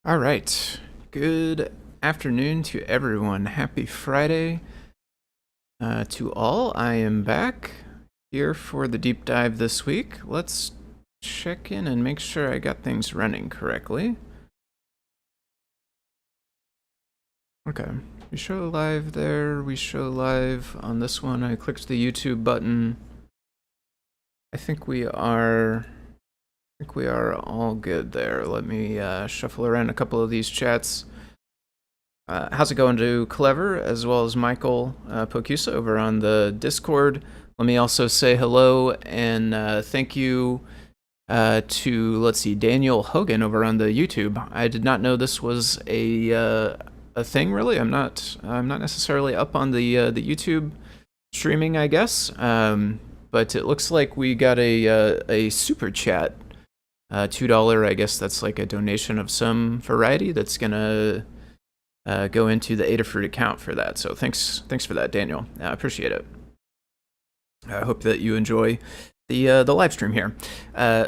All right. Good afternoon to everyone. Happy Friday to all. I am back here for the deep dive this week. Let's check in and make sure I got things running correctly. Okay. We show live there. We show live on this one. I clicked the YouTube button. I think we are all good there. Let me shuffle around a couple of these chats. How's it going to Clever, as well as Michael Pocusa over on the Discord? Let me also say hello and thank you to, let's see, Daniel Hogan over on the YouTube. I did not know this was a thing, really. I'm not necessarily up on the YouTube streaming, I guess. But it looks like we got a super chat, $2. I guess that's like a donation of some variety that's gonna go into the Adafruit account for that. So thanks for that, Daniel. I appreciate it. I hope that you enjoy the live stream here.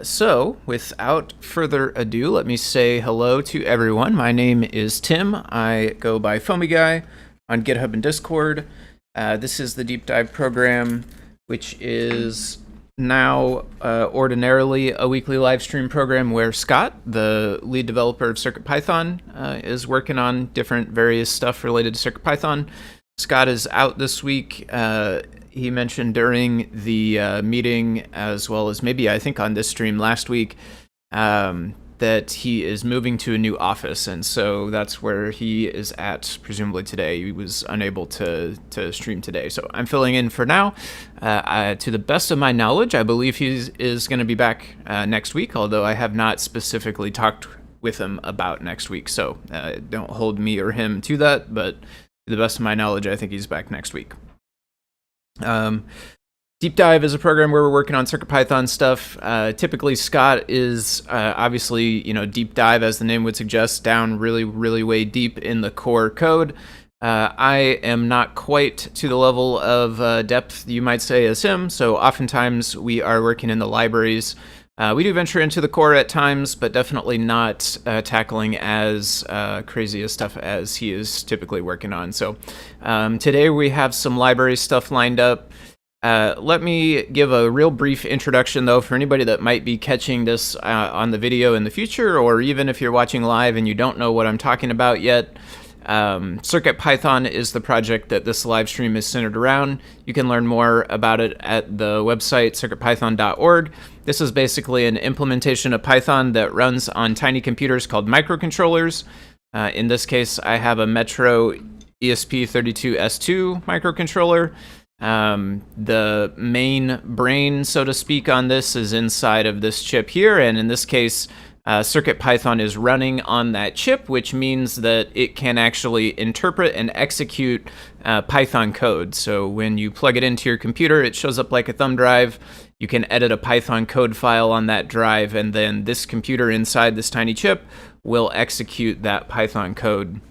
So without further ado, let me say hello to everyone. My name is Tim. I go by Foamy Guy on GitHub and Discord. This is the Deep Dive program, which is now ordinarily a weekly live stream program where Scott, the lead developer of CircuitPython, is working on different various stuff related to CircuitPython. Scott is out this week. He mentioned during the meeting, as well as maybe I think on this stream last week, that he is moving to a new office, and so that's where he is at, presumably today. He was unable to stream today, so I'm filling in for now. To the best of my knowledge, I believe he is going to be back next week, although I have not specifically talked with him about next week, so don't hold me or him to that, but to the best of my knowledge, I think he's back next week. Deep Dive is a program where we're working on CircuitPython stuff. Typically, Scott is obviously, deep dive, as the name would suggest, down really, really way deep in the core code. I am not quite to the level of depth, you might say, as him, so oftentimes we are working in the libraries. We do venture into the core at times, but definitely not tackling as crazy as stuff as he is typically working on. So today we have some library stuff lined up. Let me give a real brief introduction, though, for anybody that might be catching this on the video in the future, or even if you're watching live and you don't know what I'm talking about yet. CircuitPython is the project that this live stream is centered around. You can learn more about it at the website circuitpython.org. This is basically an implementation of Python that runs on tiny computers called microcontrollers. In this case, I have a Metro ESP32-S3 microcontroller. The main brain, so to speak, on this is inside of this chip here, and in this case, CircuitPython is running on that chip, which means that it can actually interpret and execute Python code. So when you plug it into your computer, it shows up like a thumb drive. You can edit a Python code file on that drive, and then this computer inside this tiny chip will execute that Python code.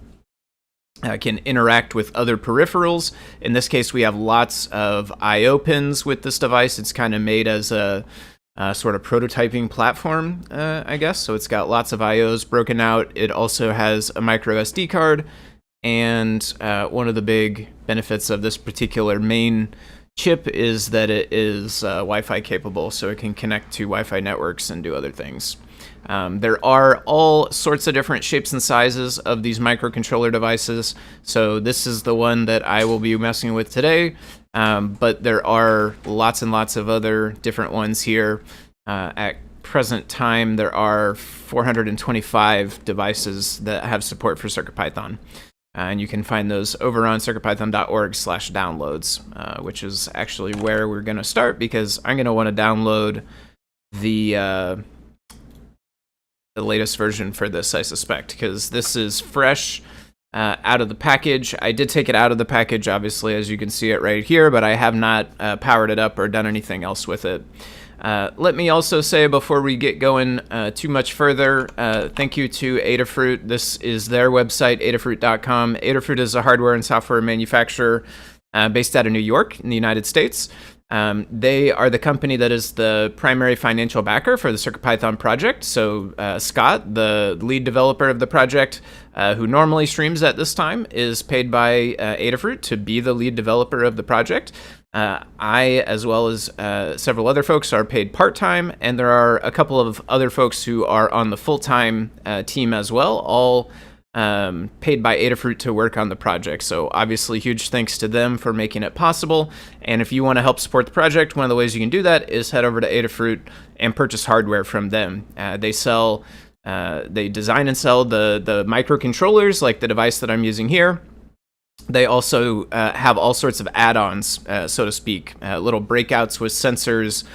Can interact with other peripherals. In this case, we have lots of I/O pins with this device. It's kind of made as a sort of prototyping platform, I guess. So it's got lots of I/Os broken out. It also has a micro SD card, and one of the big benefits of this particular main chip is that it is Wi-Fi capable, so it can connect to Wi-Fi networks and do other things. There are all sorts of different shapes and sizes of these microcontroller devices, so this is the one that I will be messing with today, but there are lots and lots of other different ones here. At present time, there are 425 devices that have support for CircuitPython, and you can find those over on circuitpython.org/downloads, which is actually where we're going to start, because I'm going to want to download the latest version for this, I suspect, because this is fresh out of the package. I did take it out of the package, obviously, as you can see it right here, but I have not powered it up or done anything else with it. Let me also say, before we get going too much further, thank you to Adafruit. This is their website, adafruit.com. Adafruit is a hardware and software manufacturer based out of New York in the United States. They are the company that is the primary financial backer for the CircuitPython project. So Scott, the lead developer of the project, who normally streams at this time, is paid by Adafruit to be the lead developer of the project. I, as well as several other folks, are paid part-time, and there are a couple of other folks who are on the full-time team as well, all paid by Adafruit to work on the project. So obviously huge thanks to them for making it possible. And if you want to help support the project, one of the ways you can do that is head over to Adafruit and purchase hardware from them. They design and sell the microcontrollers, like the device that I'm using here. They also have all sorts of add-ons, so to speak, little breakouts with sensors,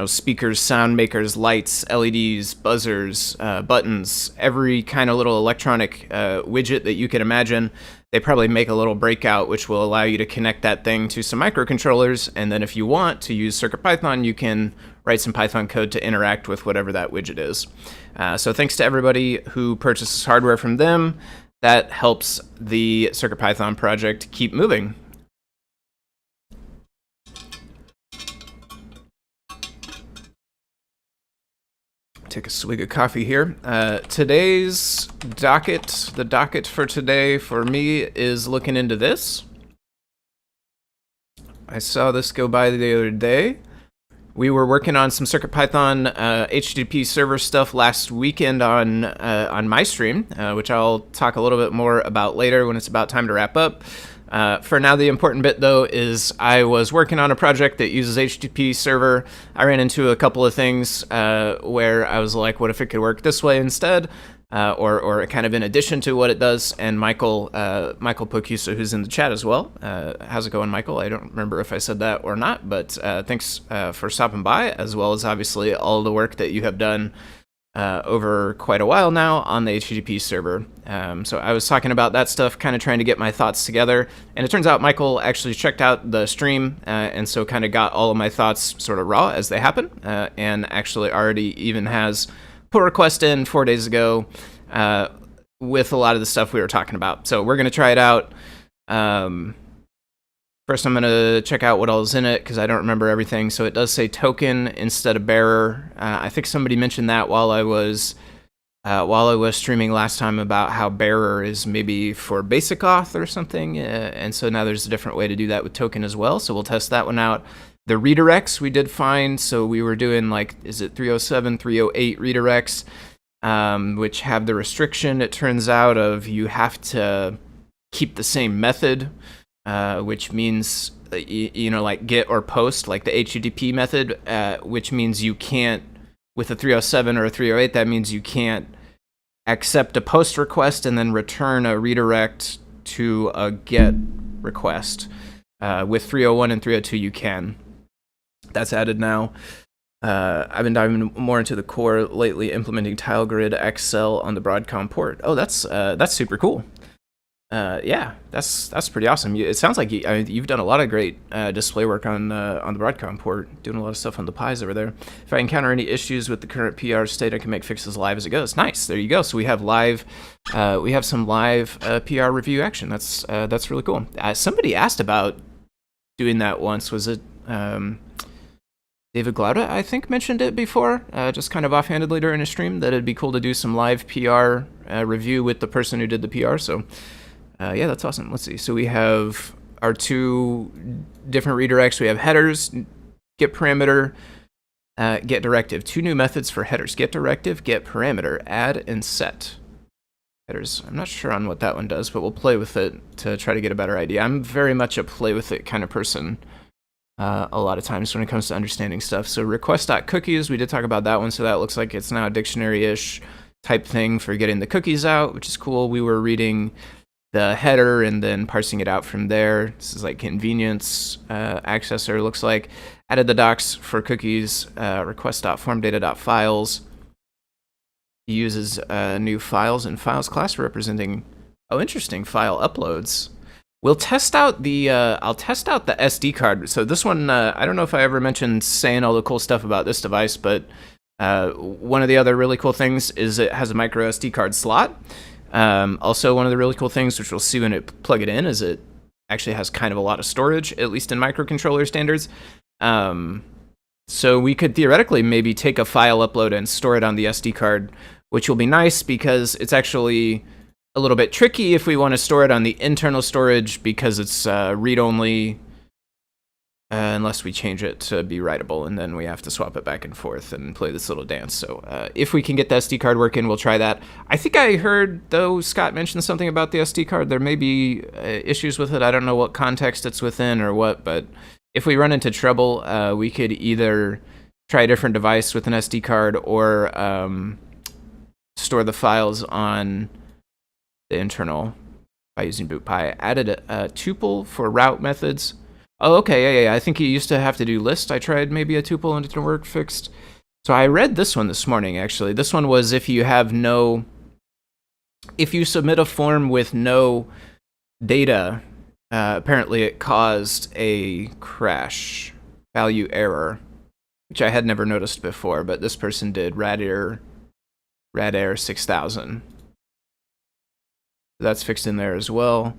speakers, sound makers, lights, LEDs, buzzers, buttons, every kind of little electronic widget that you can imagine. They probably make a little breakout which will allow you to connect that thing to some microcontrollers, and then if you want to use CircuitPython, you can write some Python code to interact with whatever that widget is. So thanks to everybody who purchases hardware from them. That helps the CircuitPython project keep moving. Take a swig of coffee here. Today's docket, the docket for today for me is looking into this. I saw this go by the other day. We were working on some CircuitPython HTTP server stuff last weekend on my stream, which I'll talk a little bit more about later when it's about time to wrap up. For now, the important bit, though, is I was working on a project that uses HTTP server. I ran into a couple of things where I was like, what if it could work this way instead? Or kind of in addition to what it does. And Michael Pocusa, who's in the chat as well. How's it going, Michael? I don't remember if I said that or not, but thanks for stopping by, as well as obviously all the work that you have done over quite a while now on the HTTP server. So I was talking about that stuff, kind of trying to get my thoughts together. And it turns out Michael actually checked out the stream, and so kind of got all of my thoughts sort of raw as they happen, and actually already even has pull request in 4 days ago with a lot of the stuff we were talking about. So we're going to try it out. First, I'm going to check out what all is in it because I don't remember everything. So it does say token instead of bearer. I think somebody mentioned that while I was streaming last time about how bearer is maybe for basic auth or something. And so now there's a different way to do that with token as well. So we'll test that one out. The redirects we did find, so we were doing like, is it 307, 308 redirects, which have the restriction, it turns out, of you have to keep the same method, which means, like get or post, like the HTTP method, which means you can't, with a 307 or a 308, that means you can't accept a post request and then return a redirect to a get request. With 301 and 302, you can. That's added now. I've been diving more into the core lately, implementing TileGrid XL on the Broadcom port. Oh, that's super cool. Yeah, that's pretty awesome. It sounds like you've done a lot of great display work on the Broadcom port, doing a lot of stuff on the Pis over there. If I encounter any issues with the current PR state, I can make fixes live as it goes. Nice, there you go. So we have some live PR review action. That's really cool. Somebody asked about doing that once. Was it David Glauda, I think, mentioned it before, just kind of offhandedly during a stream, that it'd be cool to do some live PR review with the person who did the PR. So yeah, that's awesome. Let's see. So we have our two different redirects. We have headers, get parameter, get directive. Two new methods for headers: get directive, get parameter, add and set. Headers. I'm not sure on what that one does, but we'll play with it to try to get a better idea. I'm very much a play with it kind of person a lot of times when it comes to understanding stuff. So request.cookies, we did talk about that one, so that looks like it's now a dictionary-ish type thing for getting the cookies out, which is cool. We were reading the header and then parsing it out from there. This is like convenience accessor, looks like. Added the docs for cookies, request.formdata.files. He uses new files and files class representing, oh, interesting, file uploads. We'll test out the, I'll test out the SD card. So this one, I don't know if I ever mentioned saying all the cool stuff about this device, but one of the other really cool things is it has a micro SD card slot. Also, one of the really cool things, which we'll see when it plug it in, is it actually has kind of a lot of storage, at least in microcontroller standards. So we could theoretically maybe take a file upload and store it on the SD card, which will be nice because it's actually a little bit tricky if we want to store it on the internal storage because it's read-only, unless we change it to be writable, and then we have to swap it back and forth and play this little dance. So if we can get the SD card working, we'll try that. I think I heard, though, Scott mentioned something about the SD card. There may be issues with it. I don't know what context it's within or what, but if we run into trouble, we could either try a different device with an SD card or store the files on the internal by using bootpy. Added a tuple for route methods. Oh, okay, yeah. I think you used to have to do list. I tried maybe a tuple and it didn't work fixed. So I read this one this morning, actually. This one was if you submit a form with no data, apparently it caused a crash value error, which I had never noticed before, but this person did rad error 6000. That's fixed in there as well.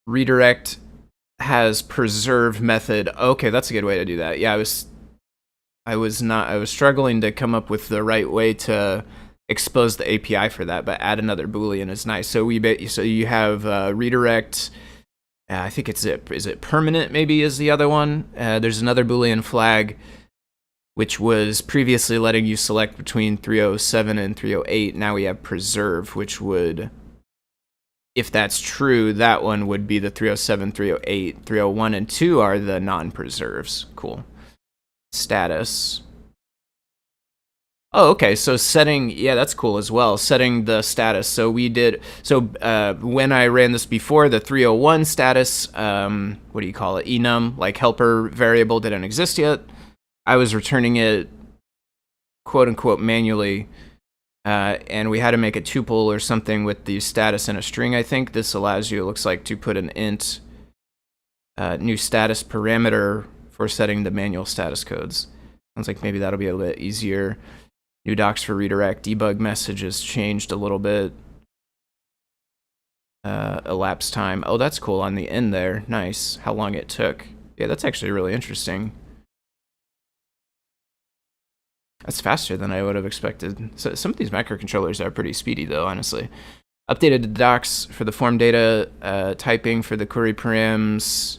Redirect has preserve method. Okay, that's a good way to do that. Yeah, I was struggling to come up with the right way to expose the API for that, but add another Boolean is nice. So you have redirect. I think is it permanent? Maybe is the other one. There's another Boolean flag, which was previously letting you select between 307 and 308. Now we have preserve, which would, if that's true, that one would be the 307, 308, 301, and 2 are the non-preserves. Cool. Status. Oh, okay, so setting, yeah, that's cool as well, setting the status. So when I ran this before, the 301 status, what do you call it, enum, like helper variable didn't exist yet. I was returning it, quote-unquote, manually, and we had to make a tuple or something with the status in a string, I think. This allows you, it looks like, to put an int new status parameter for setting the manual status codes. Sounds like maybe that'll be a little bit easier. New docs for redirect. Debug messages changed a little bit. Elapsed time. Oh, that's cool on the end there. Nice. How long it took. Yeah, that's actually really interesting. That's faster than I would have expected. So some of these microcontrollers are pretty speedy, though, honestly. Updated the docs for the form data, typing for the query params,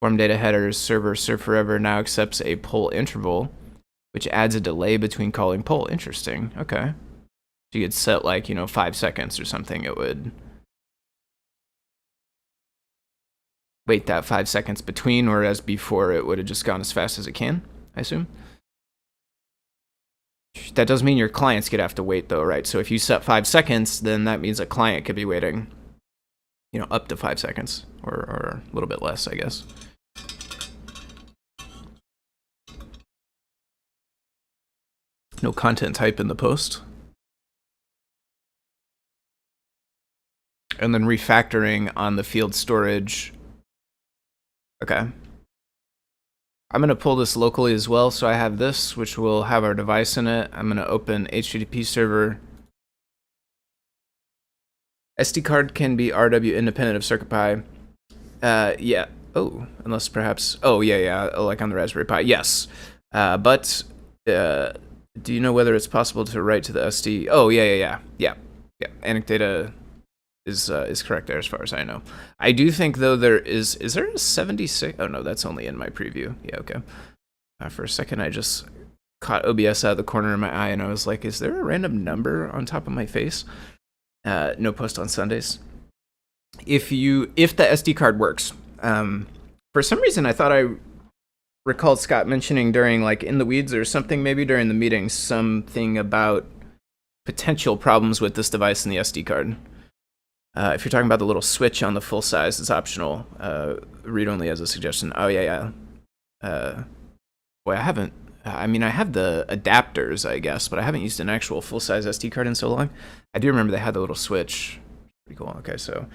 form data headers, server serve forever now accepts a poll interval, which adds a delay between calling poll. Interesting. Okay. So you could set, like, 5 seconds or something. It would wait that 5 seconds between, whereas before it would have just gone as fast as it can, I assume. That does mean your clients could have to wait, though, right? So if you set 5 seconds, then that means a client could be waiting, up to 5 seconds, or a little bit less, I guess. No content type in the post. And then refactoring on the field storage. Okay. I'm going to pull this locally as well, so I have this, which will have our device in it. I'm going to open HTTPServer. SD card can be RW independent of CircuitPy. Yeah. Oh, unless perhaps... Oh, yeah, like on the Raspberry Pi. Yes. But do you know whether it's possible to write to the SD? Oh, yeah. Anecdata is correct there as far as I know. I do think, though, is there a 76? Oh, no, that's only in my preview. Yeah, okay. For a second, I just caught OBS out of the corner of my eye, and I was like, is there a random number on top of my face? No post on Sundays. If the SD card works, for some reason, I thought I recalled Scott mentioning during, like, In the Weeds or something, maybe during the meeting, something about potential problems with this device and the SD card. If you're talking about the little switch on the full size, it's optional. Read only as a suggestion. Oh, yeah. Boy, I haven't... I have the adapters, I guess, but I haven't used an actual full-size SD card in so long. I do remember they had the little switch. Pretty cool. Okay, so...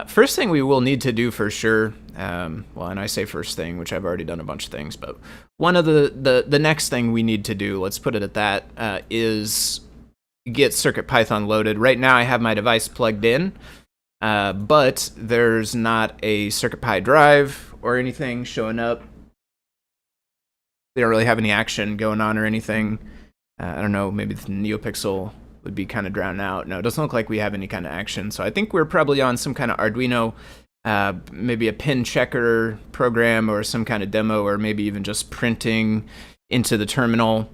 first thing we will need to do for sure, and I say first thing, which I've already done a bunch of things, but one of the next thing we need to do, let's put it at that, is get CircuitPython loaded. Right now I have my device plugged in, but there's not a CircuitPy drive or anything showing up. They don't really have any action going on or anything. I don't know, maybe the NeoPixel would be kind of drowned out. No, it doesn't look like we have any kind of action. So I think we're probably on some kind of Arduino, maybe a pin checker program or some kind of demo, or maybe even just printing into the terminal.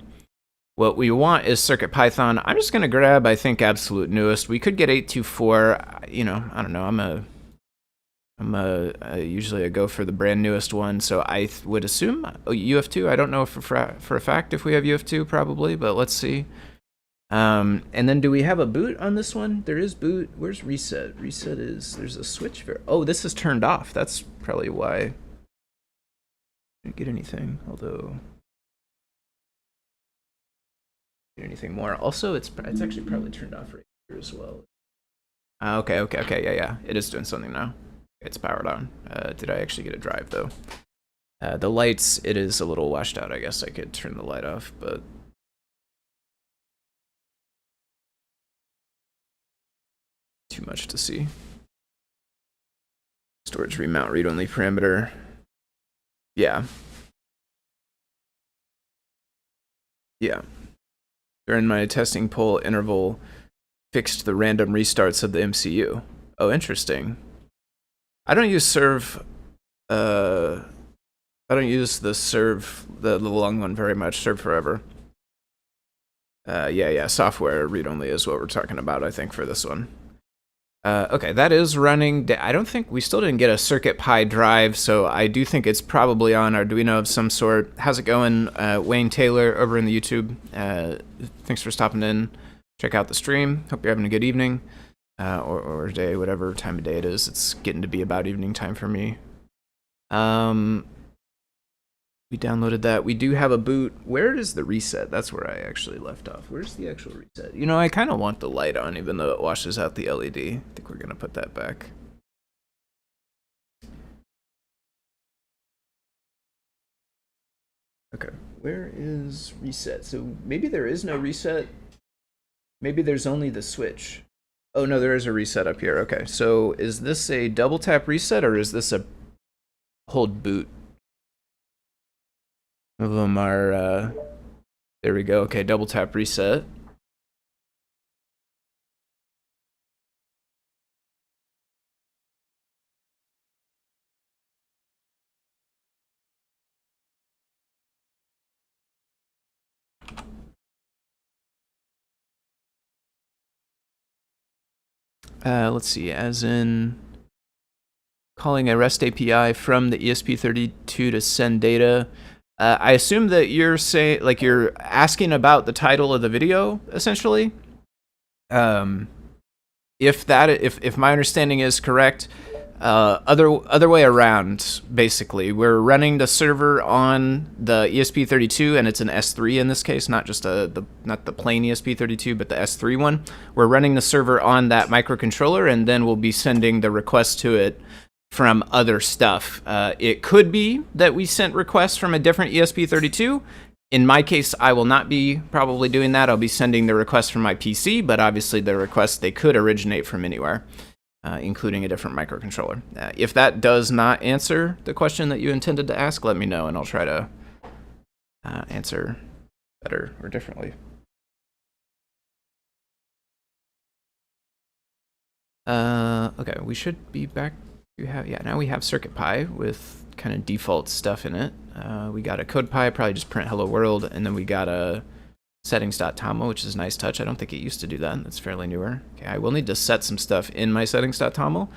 What we want is CircuitPython. I'm just going to grab, I think, absolute newest. We could get 824. You know, I don't know. Usually I go for the brand newest one, so I would assume UF2. I don't know for a fact if we have UF2, probably, but let's see. And then do we have a boot on this one? There is boot. Where's reset? Reset is, there's a switch for, oh, this is turned off. That's probably why I didn't get anything, although get anything more. Also, it's actually probably turned off right here as well. Okay, yeah, it is doing something now. It's powered on. Did I actually get a drive though? The lights, it is a little washed out. I guess I could turn the light off, but too much to see. Storage remount read-only parameter. Yeah. Yeah. During my testing poll interval, fixed the random restarts of the MCU. Oh, interesting. I don't use serve. I don't use the serve, the long one very much. Serve forever. Yeah. Software read-only is what we're talking about, I think, for this one. Okay, that is running. I don't think we still didn't get a CircuitPy drive, so I do think it's probably on Arduino of some sort. How's it going, Wayne Taylor over in the YouTube? Thanks for stopping in. Check out the stream. Hope you're having a good evening, or day, whatever time of day it is. It's getting to be about evening time for me. We downloaded that. We do have a boot. Where is the reset? That's where I actually left off. Where's the actual reset? You know, I kind of want the light on, even though it washes out the LED. I think we're going to put that back. Okay, where is reset? So maybe there is no reset. Maybe there's only the switch. Oh, no, there is a reset up here. Okay, so is this a double tap reset, or is this a hold boot? Of them are, there we go. Okay, double tap reset. Let's see, as in calling a REST API from the ESP32 to send data. I assume that you're saying, like, you're asking about the title of the video, essentially. If my understanding is correct, other way around, basically. We're running the server on the ESP32, and it's an S3 in this case, not just not the plain ESP32, but the S3 one. We're running the server on that microcontroller, and then we'll be sending the request to it from other stuff. It could be that we sent requests from a different ESP32. In my case, I will not be probably doing that. I'll be sending the request from my PC, but obviously the requests, they could originate from anywhere, including a different microcontroller. If that does not answer the question that you intended to ask, let me know, and I'll try to answer better or differently. Okay, we should be back. Now we have CircuitPy with kind of default stuff in it. We got a CodePy, probably just print hello world, and then we got a settings.toml, which is a nice touch. I don't think it used to do that. That's fairly newer. Okay, I will need to set some stuff in my settings.toml,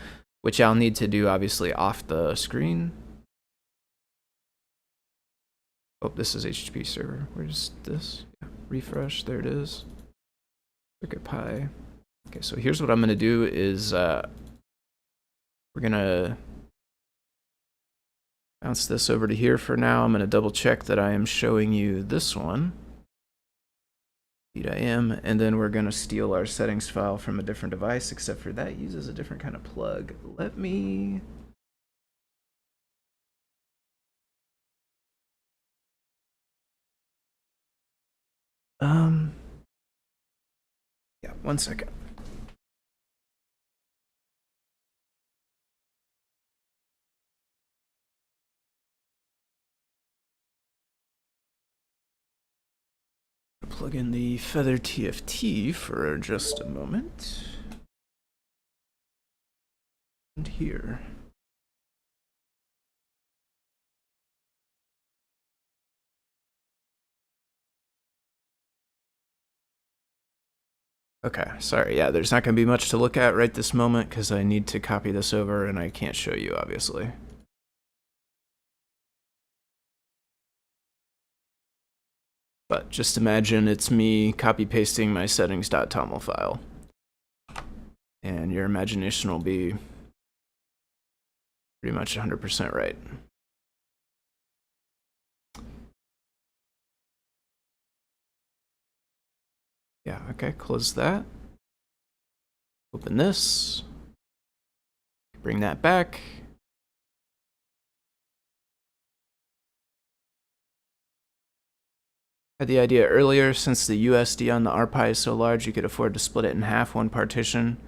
which I'll need to do obviously off the screen. Oh, this is HTTPServer. Where's this? Yeah, refresh, there it is. CircuitPy. Okay, so here's what I'm gonna do is we're gonna bounce this over to here for now. I'm gonna double check that I am showing you this one. Indeed I am, and then we're gonna steal our settings file from a different device, except for that uses a different kind of plug. Let me... yeah, 1 second. plug in the Feather TFT for just a moment. And here. Okay, sorry, yeah, there's not going to be much to look at right this moment because I need to copy this over and I can't show you, obviously. But just imagine it's me copy-pasting my settings.toml file. And your imagination will be pretty much 100% right. Yeah, okay, close that. Open this. Bring that back. I had the idea earlier, since the USD on the RPi is so large, you could afford to split it in half, one partition.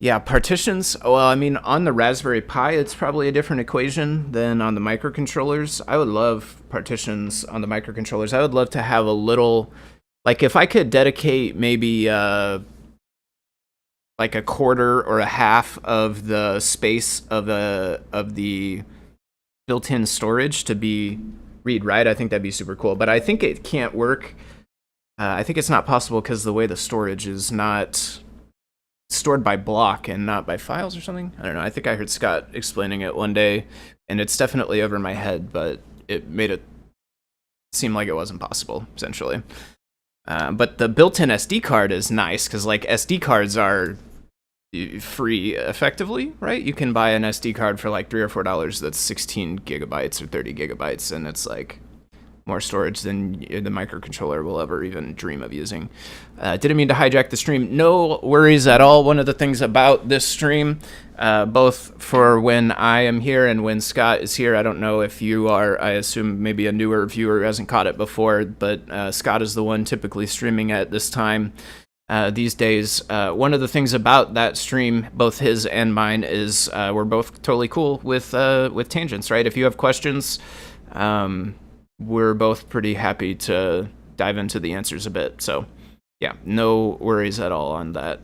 Yeah, partitions, well, I mean, on the Raspberry Pi, it's probably a different equation than on the microcontrollers. I would love partitions on the microcontrollers. I would love to have a little, like if I could dedicate maybe like a quarter or a half of the space of the built-in storage to be read-write, I think that'd be super cool. But I think it can't work. I think it's not possible because the way the storage is not stored by block and not by files or something. I don't know. I think I heard Scott explaining it one day, and it's definitely over my head, but it made it seem like it wasn't possible, essentially. But the built-in SD card is nice because, like, SD cards are free, effectively, right? You can buy an SD card for like $3 or $4 that's 16 gigabytes or 30 gigabytes, and it's like more storage than the microcontroller will ever even dream of using. Didn't mean to hijack the stream. No worries at all. One of the things about this stream, both for when I am here and when Scott is here, I don't know if you are, I assume maybe a newer viewer who hasn't caught it before, but Scott is the one typically streaming at this time these days. One of the things about that stream, both his and mine, is we're both totally cool with tangents, right? If you have questions, we're both pretty happy to dive into the answers a bit. So yeah, no worries at all on that.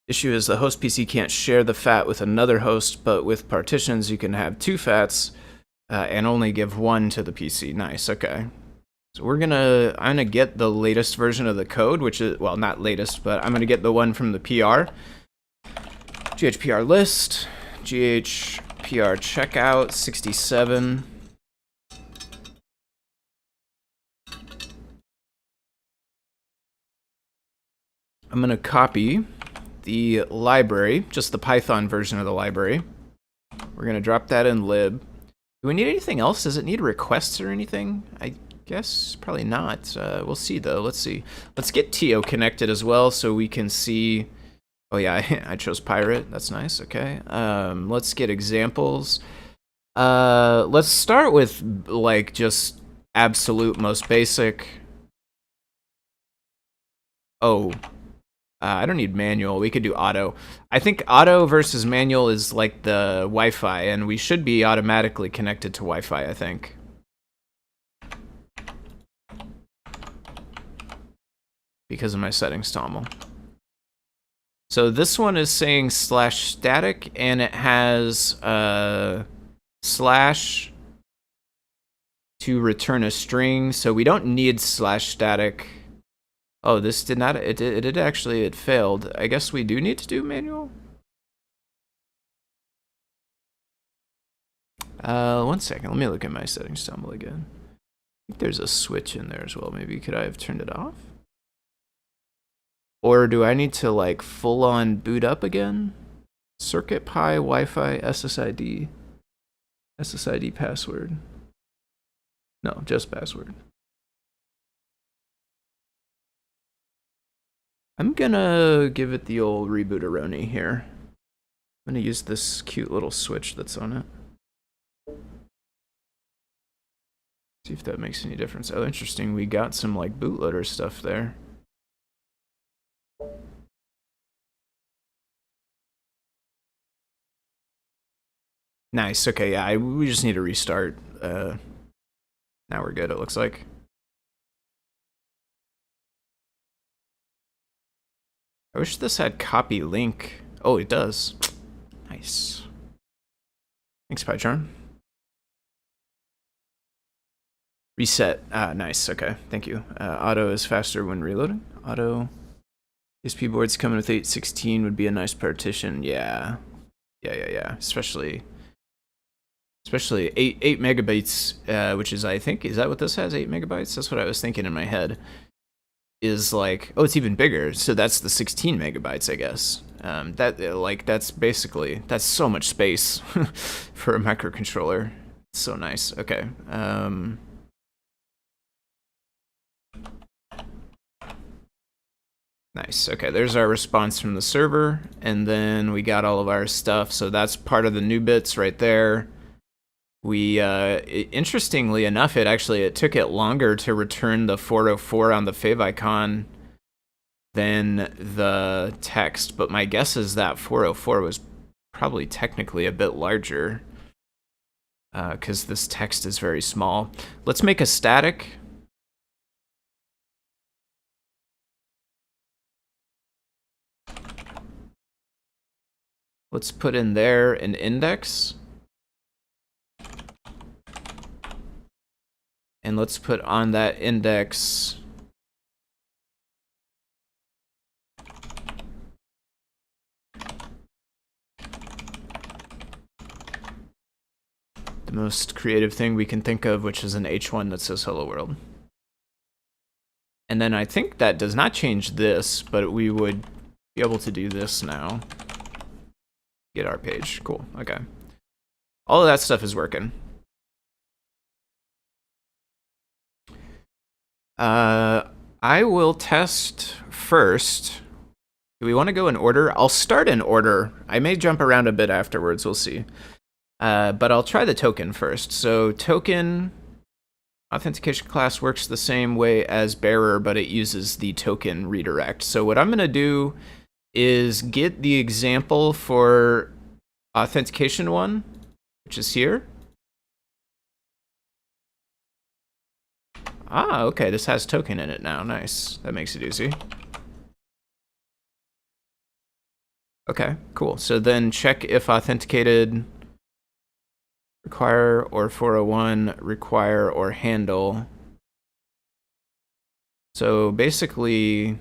Issue is the host PC can't share the FAT with another host, but with partitions you can have two FATs and only give one to the PC. Nice, okay. So I'm gonna get the latest version of the code, which is, well, not latest, but I'm gonna get the one from the PR. GHPR list, GHPR checkout 67. I'm going to copy the library, just the Python version of the library. We're going to drop that in lib. Do we need anything else? Does it need requests or anything? I guess probably not. We'll see, though. Let's see. Let's get TO connected as well so we can see. Oh yeah, I chose pirate. That's nice. Okay. Let's get examples. Let's start with like just absolute most basic. Oh, I don't need manual. We could do auto. I think auto versus manual is like the Wi-Fi, and we should be automatically connected to Wi-Fi, I think. Because of my settings toml. So this one is saying /static, and it has slash to return a string. So we don't need /static. Oh, this did not. It did actually. It failed. I guess we do need to do manual. One second. Let me look at my settings toml again. I think there's a switch in there as well. Maybe could I have turned it off? Or do I need to like full on boot up again? Circuit Pi Wi-Fi SSID. SSID password. No, just password. I'm gonna give it the old reboot-a-roni here. I'm gonna use this cute little switch that's on it. See if that makes any difference. Oh, interesting. We got some like bootloader stuff there. Nice. Okay, yeah, we just need to restart. Now we're good, it looks like. I wish this had copy link. Oh, it does. Nice. Thanks, PyCharm. Reset. Ah, nice. Okay, thank you. Auto is faster when reloading. Auto. ESP boards coming with 816 would be a nice partition. Yeah. Yeah. Especially 8 megabytes, which is, I think, is that what this has? 8 megabytes? That's what I was thinking in my head. Is like, oh, it's even bigger. So that's the 16 megabytes, I guess. That's so much space for a microcontroller. It's so nice. Okay. Nice. Okay, there's our response from the server, and then we got all of our stuff. So that's part of the new bits right there. We, interestingly enough, it took it longer to return the 404 on the favicon than the text, but my guess is that 404 was probably technically a bit larger, because this text is very small. Let's make a static. Let's put in there an index. And let's put on that index the most creative thing we can think of, which is an H1 that says hello world. And then I think that does not change this, but we would be able to do this now. Get our page. Cool. Okay. All of that stuff is working. I will test first. Do we want to go in order? I'll start in order. I may jump around a bit afterwards. We'll see. But I'll try the token first. So token authentication class works the same way as bearer, but it uses the token redirect. So what I'm going to do is get the example for authentication one, which is here. Ah, okay, this has token in it now. Nice. That makes it easy. Okay, cool. So then check if authenticated require or 401 require or handle. So basically,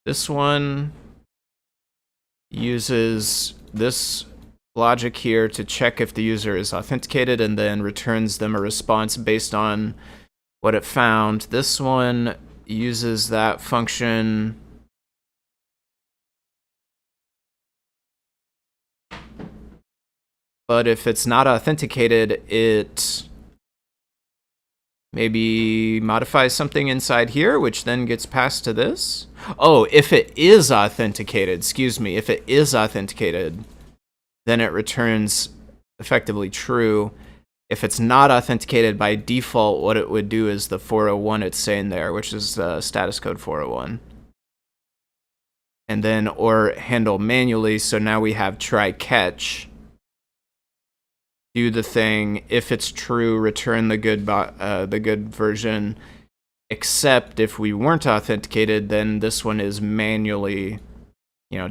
this one uses this logic here to check if the user is authenticated and then returns them a response based on what it found. This one uses that function but if it's not authenticated, it maybe modifies something inside here, which then gets passed to this. Oh, if it is authenticated, excuse me, if it is authenticated, then it returns effectively true. If it's not authenticated by default, what it would do is the 401 it's saying there, which is status code 401. And then, or handle manually, so now we have try catch. Do the thing. If it's true, return the good version. Except if we weren't authenticated, then this one is manually,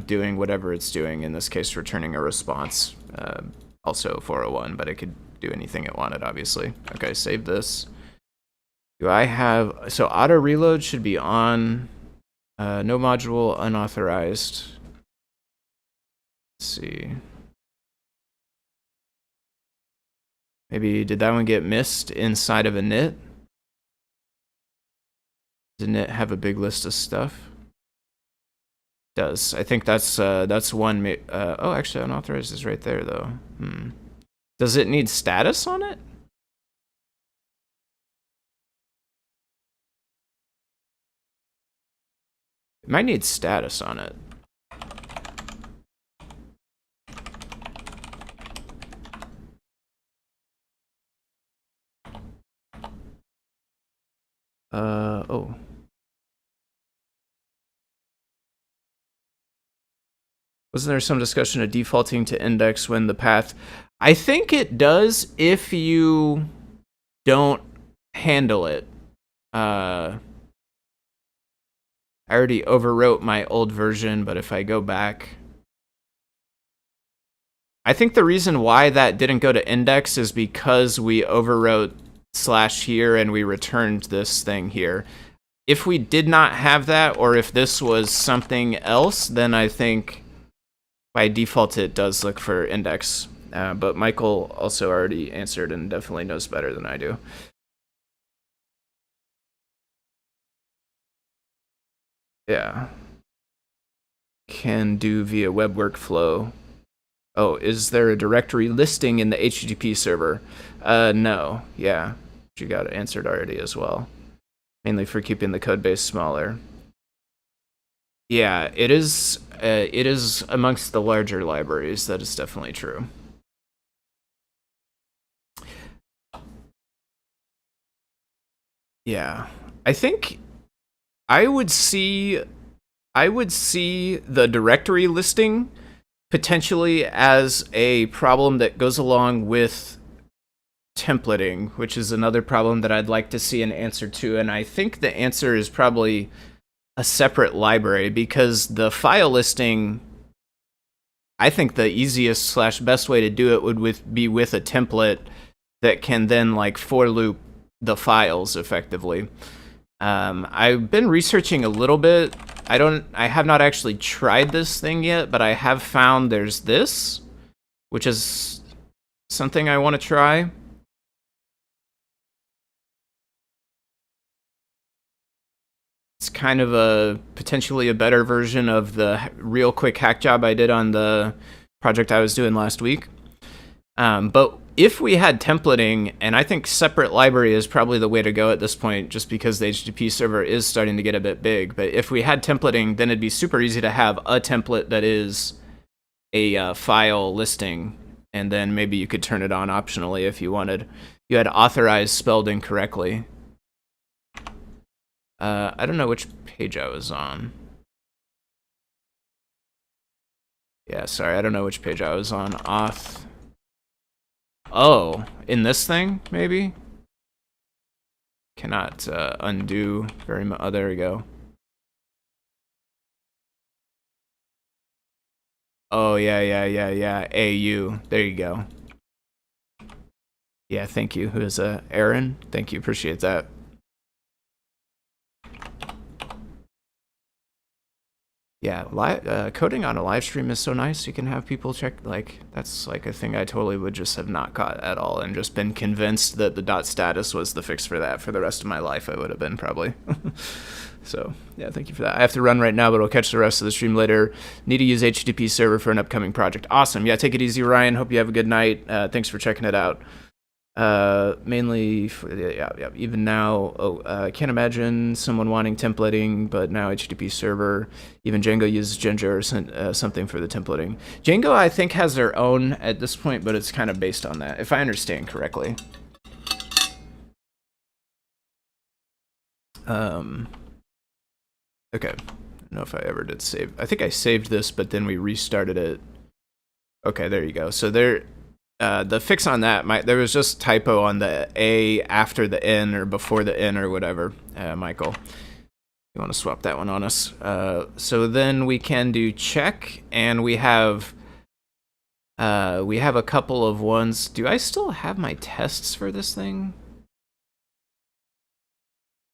doing whatever it's doing. In this case, returning a response. Also 401, but it could do anything it wanted, obviously. Okay, save this. Do I have... So auto reload should be on. No module unauthorized. Let's see. Maybe did that one get missed inside of a init? Does init have a big list of stuff? It does. I think that's one. Oh, actually, unauthorized is right there though. Does it need status on it? It might need status on it. Oh. Wasn't there some discussion of defaulting to index when the path? I think it does if you don't handle it. I already overwrote my old version, but if I go back, I think the reason why that didn't go to index is because we overwrote slash here and we returned this thing here. If we did not have that, or if this was something else, then I think by default it does look for index. But Michael also already answered and definitely knows better than I do. Yeah. Can do via web workflow. Oh, is there a directory listing in the HTTP server? No. Yeah. You got it answered already as well. Mainly for keeping the code base smaller. Yeah, it is amongst the larger libraries. That is definitely true. Yeah. I think I would see the directory listing potentially as a problem that goes along with templating, which is another problem that I'd like to see an answer to. And I think the answer is probably a separate library, because the file listing, I think the easiest slash best way to do it would be with a template that can then like for loop the files effectively. I've been researching a little bit. I have not actually tried this thing yet, but I have found there's this, which is something I want to try. It's kind of a potentially a better version of the real quick hack job I did on the project I was doing last week. But if we had templating, and I think separate library is probably the way to go at this point, just because the HTTP server is starting to get a bit big. But if we had templating, then it'd be super easy to have a template that is a file listing, and then maybe you could turn it on optionally if you wanted. You had authorized spelled incorrectly. I don't know which page I was on. Yeah, sorry, I don't know which page I was on. Auth. Oh, in this thing, maybe? Cannot undo very much. Oh, there we go. Oh, yeah. AU. There you go. Yeah, thank you. Who is Aaron? Thank you. Appreciate that. Yeah, coding on a live stream is so nice. You can have people check, like, that's like a thing I totally would just have not caught at all and just been convinced that the dot status was the fix for that for the rest of my life. I would have been probably. So, yeah, thank you for that. I have to run right now, but I'll catch the rest of the stream later. Need to use HTTPServer for an upcoming project. Awesome. Yeah, take it easy, Ryan. Hope you have a good night. Thanks for checking it out. Mainly for, yeah, even now, I can't imagine someone wanting templating, but now HTTP server, even Django uses Ginger or something for the templating. Django, I think, has their own at this point, but it's kind of based on that, if I understand correctly. Okay, I don't know if I ever did save. I think I saved this, but then we restarted it. Okay, there you go. So there, the fix on that, there was just typo on the A after the N or before the N or whatever, Michael. You want to swap that one on us. So then we can do check, and we have a couple of ones. Do I still have my tests for this thing?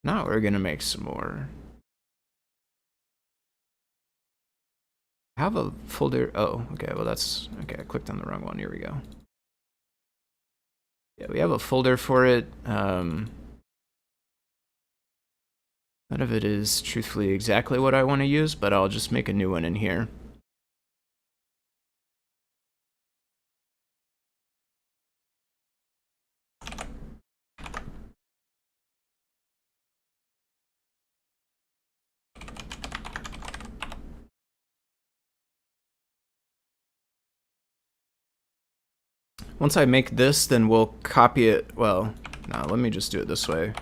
No, we're gonna make some more. I have a folder. Oh, okay. Well, that's okay. I clicked on the wrong one. Here we go. Yeah, we have a folder for it. None of it is truthfully exactly what I want to use, but I'll just make a new one in here. Once I make this, then we'll copy it. Well, no, let me just do it this way.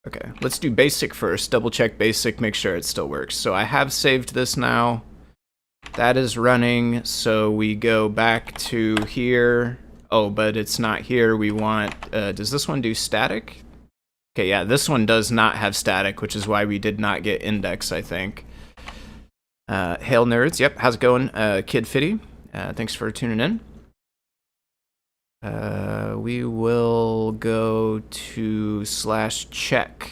Okay, let's do basic first. Double check basic, make sure it still works. So I have saved this now. That is running, so we go back to here. Oh, but it's not here. We want, does this one do static? Okay, yeah, this one does not have static, which is why we did not get index, I think. Hail nerds, yep, how's it going? Kid Fitty, thanks for tuning in. We will go to /check.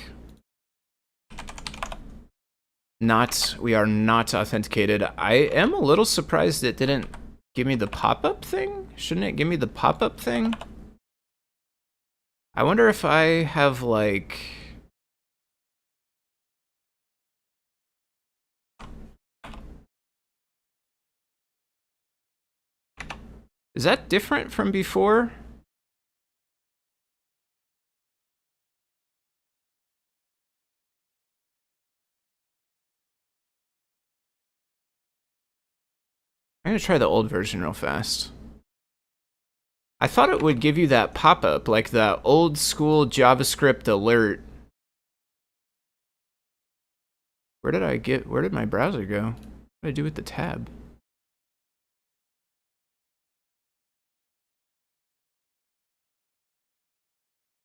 We are not authenticated. I am a little surprised it didn't give me the pop-up thing. Shouldn't it give me the pop-up thing? I wonder if I have, like... Is that different from before? I'm gonna try the old version real fast. I thought it would give you that pop-up, like that old school JavaScript alert. Where did my browser go? What did I do with the tab?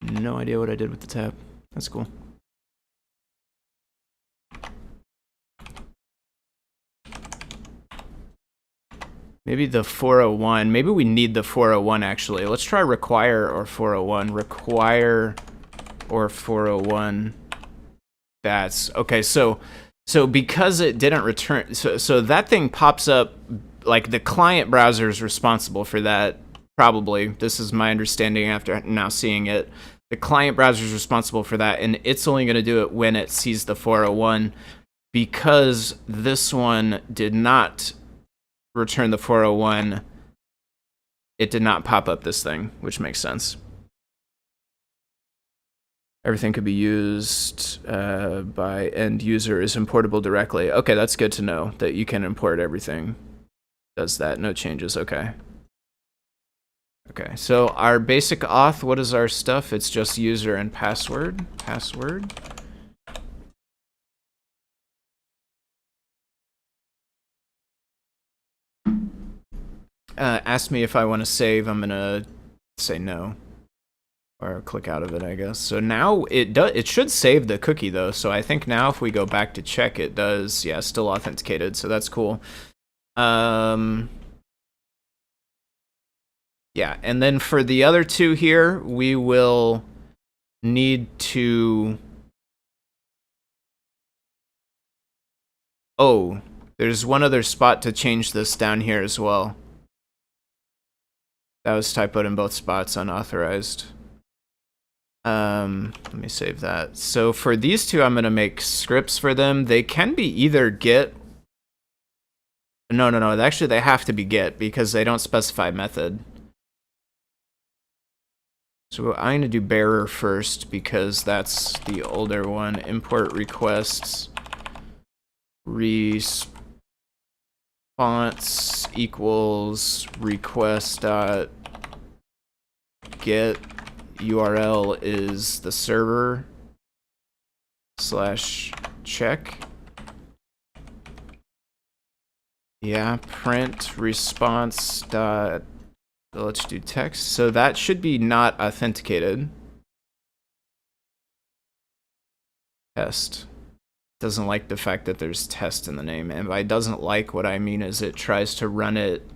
No idea what I did with the tab. That's cool. Maybe the 401. Maybe we need the 401 actually. Let's try require or 401. Require or 401. That's okay. So because it didn't return, so that thing pops up, like the client browser is responsible for that. Probably. This is my understanding after now seeing it. The client browser is responsible for that, and it's only going to do it when it sees the 401. Because this one did not return the 401, it did not pop up this thing, which makes sense. Everything could be used by end user is importable directly. Okay, that's good to know that you can import everything. Does that, no changes, okay. Okay, so our basic auth, what is our stuff? It's just user and password. Password. Ask me if I want to save. I'm gonna say no, or click out of it, I guess. So now it should save the cookie though. So I think now if we go back to check, it does. Yeah, still authenticated. So that's cool. Yeah, and then for the other two here, we will need to. Oh, there's one other spot to change this down here as well. That was typoed in both spots, unauthorized. Let me save that. So for these two, I'm gonna make scripts for them. They can be either get. No. Actually, they have to be get because they don't specify method. So I'm gonna do bearer first because that's the older one. Import requests. Response equals request dot get URL is the server /check. Yeah, print response dot, let's do text. So that should be not authenticated. Test. Doesn't like the fact that there's test in the name, and by doesn't like, what I mean is it tries to run it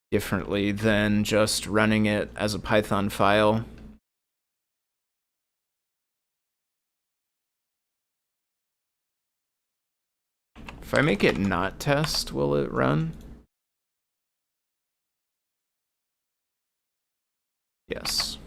differently than just running it as a Python file. If I make it not test, will it run? Yes.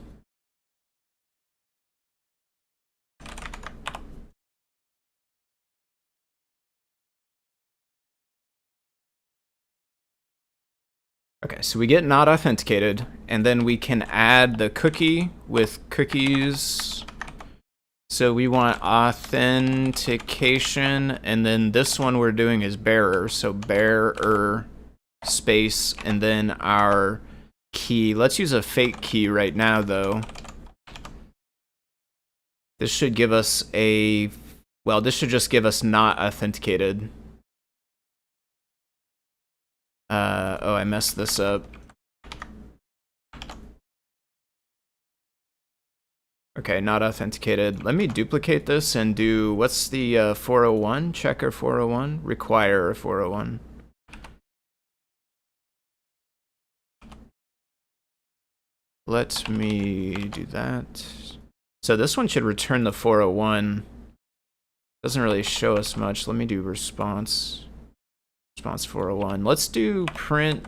Okay, so we get not authenticated, and then we can add the cookie with cookies. So we want authentication, and then this one we're doing is bearer. So bearer space, and then our key. Let's use a fake key right now, though. This should give us a, well, this should just give us not authenticated. Oh, I messed this up. Okay, not authenticated. Let me duplicate this and do, what's the 401? Checker 401? Require 401. Let me do that. So this one should return the 401. Doesn't really show us much. Let me do response. Response 401. Let's do print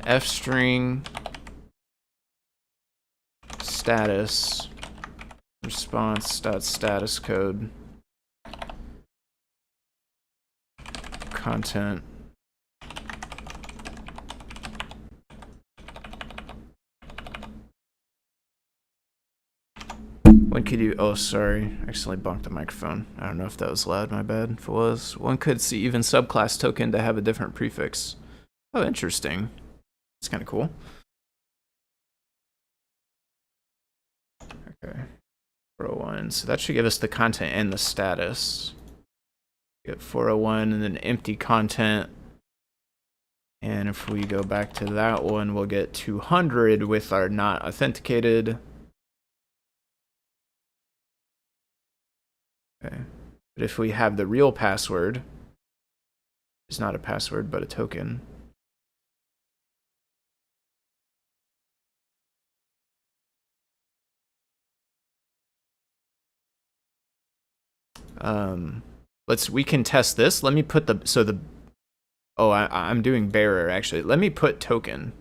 f-string status response.status code content. When could you, oh sorry, I accidentally bonked the microphone. I don't know if that was loud, my bad if it was. One could see even subclass token to have a different prefix. Oh, interesting. It's kind of cool. Okay, 401, so that should give us the content and the status. Get 401 and then empty content. And if we go back to that one, we'll get 200 with our not authenticated. Okay, but if we have the real password, it's not a password, but a token. We can test this. Let me put I'm doing bearer actually. Let me put token.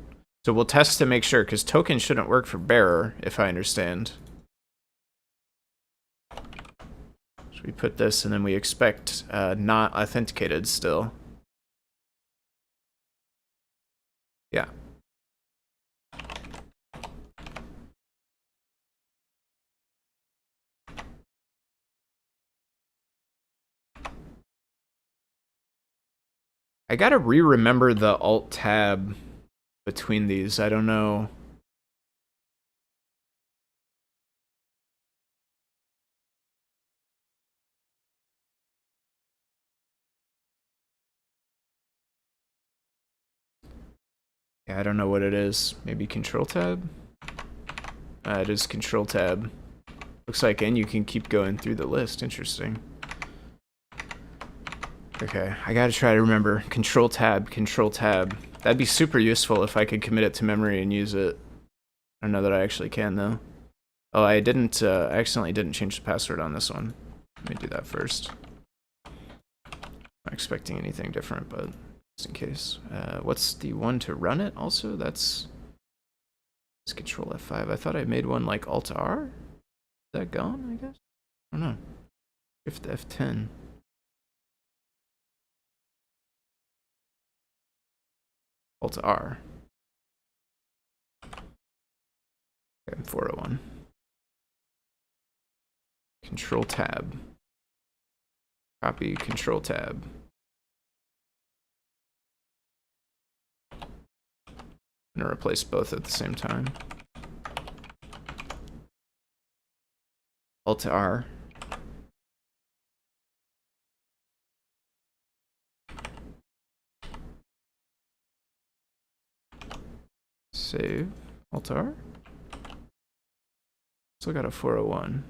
So we'll test to make sure, because token shouldn't work for bearer, if I understand. So we put this and then we expect not authenticated still. Yeah. I gotta remember the alt tab between these. I don't know. Yeah, I don't know what it is. Maybe control tab? It is control tab. Looks like, and you can keep going through the list. Interesting. Okay, I gotta try to remember. Control tab, control tab. That'd be super useful if I could commit it to memory and use it. I don't know that I actually can, though. Oh, I didn't, I accidentally didn't change the password on this one. Let me do that first. Not expecting anything different, but just in case. What's the one to run it also? That's control F5. I thought I made one like Alt R. Is that gone, I guess? I don't know. Shift F10. Alt R. Okay, 401. Control tab. Copy, control tab. I'm gonna replace both at the same time. Alt R. Save. Alt R. Still got a 401.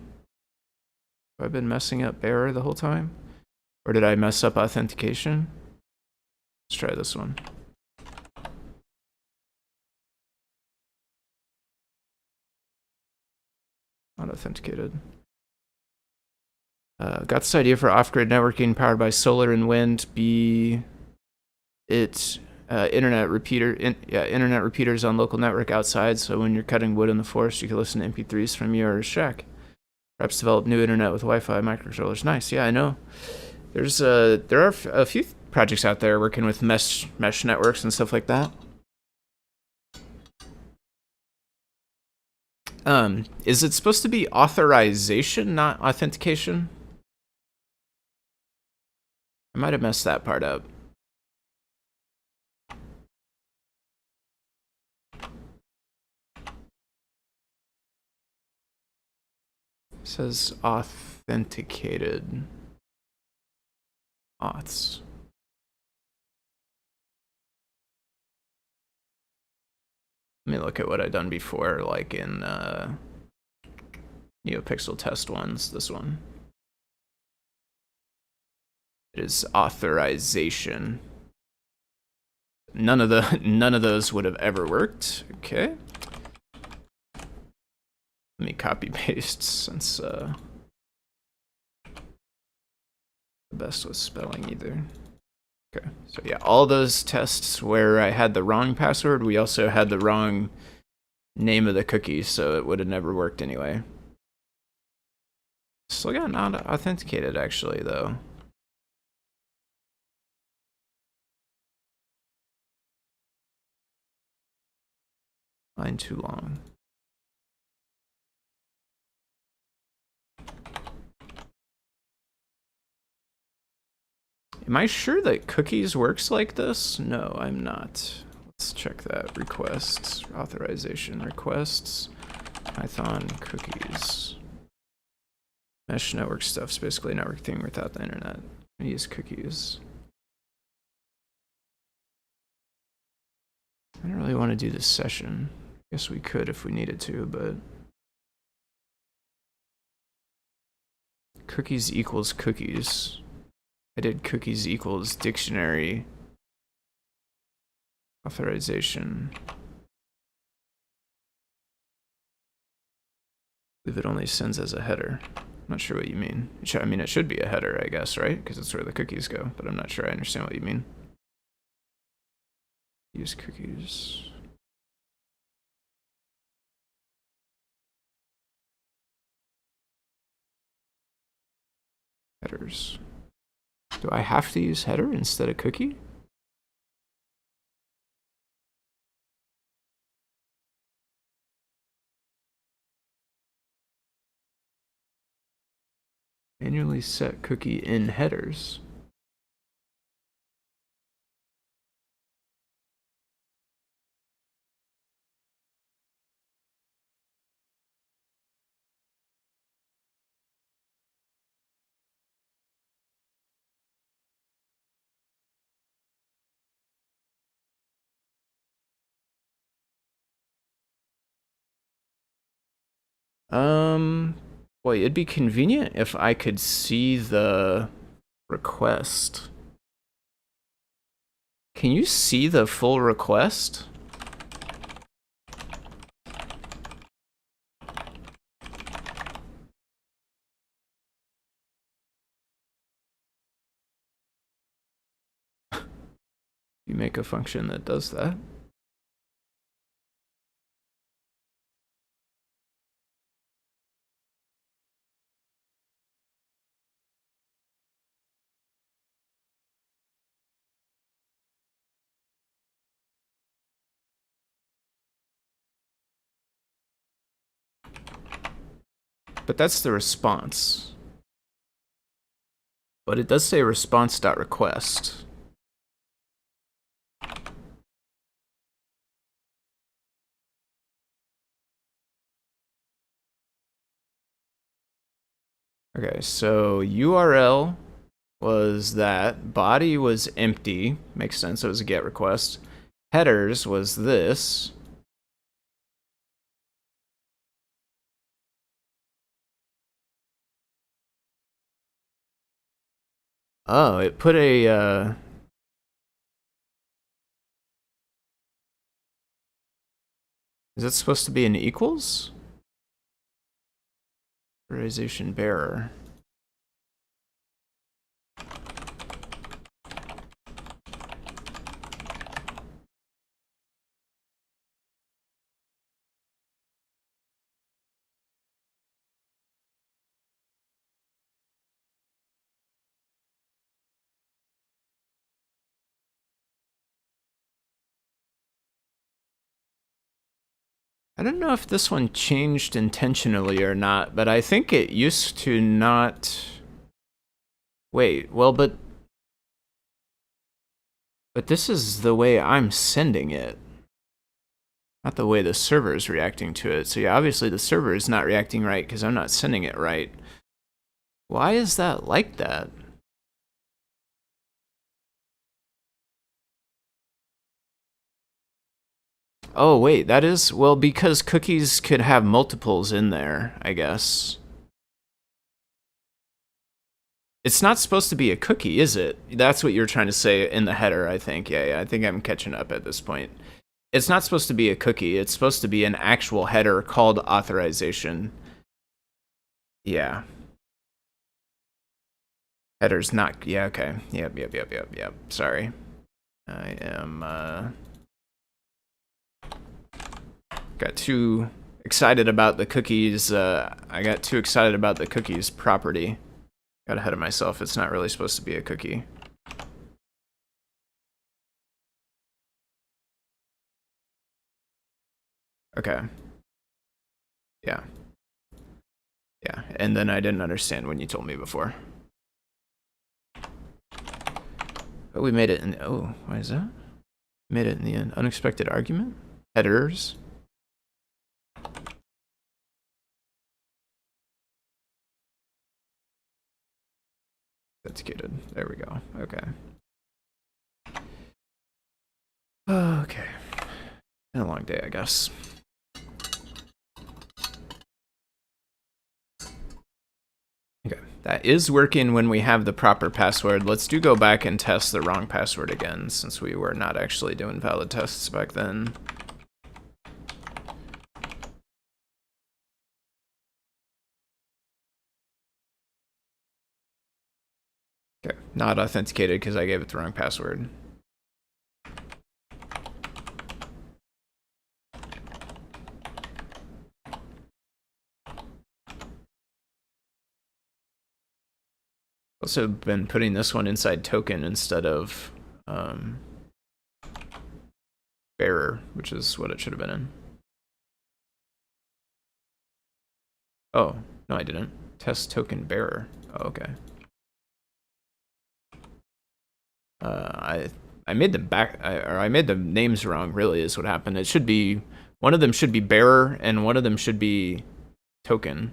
Have I been messing up bearer the whole time? Or did I mess up authentication? Let's try this one. Not authenticated. Got this idea for off-grid networking powered by solar and wind. Internet repeaters on local network outside. So when you're cutting wood in the forest, you can listen to MP3s from your shack. Perhaps develop new internet with Wi-Fi microcontrollers. Nice. Yeah, I know. There are a few projects out there working with mesh networks and stuff like that. Is it supposed to be authorization, not authentication? I might have messed that part up. It says authenticated. Auths. Let me look at what I've done before, like in NeoPixel test ones, this one. It is authorization. None of those would have ever worked. Okay. Let me copy paste since the best with spelling either. Okay, so yeah, all those tests where I had the wrong password, we also had the wrong name of the cookie, so it would have never worked anyway. Still got not authenticated actually though. Line too long. Am I sure that cookies works like this? No, I'm not. Let's check that. Requests, authorization requests, Python cookies. Mesh network stuff's basically a network thing without the internet. I use cookies. I don't really want to do this session. Guess we could if we needed to, but cookies equals cookies. I did cookies equals dictionary authorization. I believe it only sends as a header. I'm not sure what you mean. I mean, it should be a header, I guess, right? Because it's where the cookies go, but I'm not sure I understand what you mean. Use cookies. Headers. Do I have to use header instead of cookie? Manually set cookie in headers. Boy, it'd be convenient if I could see the request. Can you see the full request? You make a function that does that. But that's the response. But it does say response.request. Okay, so URL was that, body was empty, makes sense, it was a GET request. Headers was this. Oh, it put a, is that supposed to be an equals? Authorization bearer. I don't know if this one changed intentionally or not, but I think it used to not... Wait, well, but this is the way I'm sending it, not the way the server is reacting to it. So yeah, obviously the server is not reacting right because I'm not sending it right. Why is that like that? Oh, wait, that is... Well, because cookies could have multiples in there, I guess. It's not supposed to be a cookie, is it? That's what you're trying to say in the header, I think. Yeah, I think I'm catching up at this point. It's not supposed to be a cookie. It's supposed to be an actual header called authorization. Yeah. Header's not... Yeah, okay. Yep. Sorry. I am... Got too excited about the cookies. I got too excited about the cookies property. Got ahead of myself. It's not really supposed to be a cookie. Okay. Yeah. Yeah, and then I didn't understand when you told me before. But we made it in... Oh, why is that? Made it in the end. Unexpected argument? Headers? Authenticated. There we go. Okay. Okay. Been a long day, I guess. Okay. That is working when we have the proper password. Let's go back and test the wrong password again, since we were not actually doing valid tests back then. Okay. Not authenticated because I gave it the wrong password. Also been putting this one inside token instead of bearer, which is what it should have been in. Oh, no, I didn't. Test token bearer. Oh, okay. I made them I made the names wrong, really, is what happened. It should be, one of them should be bearer and one of them should be token.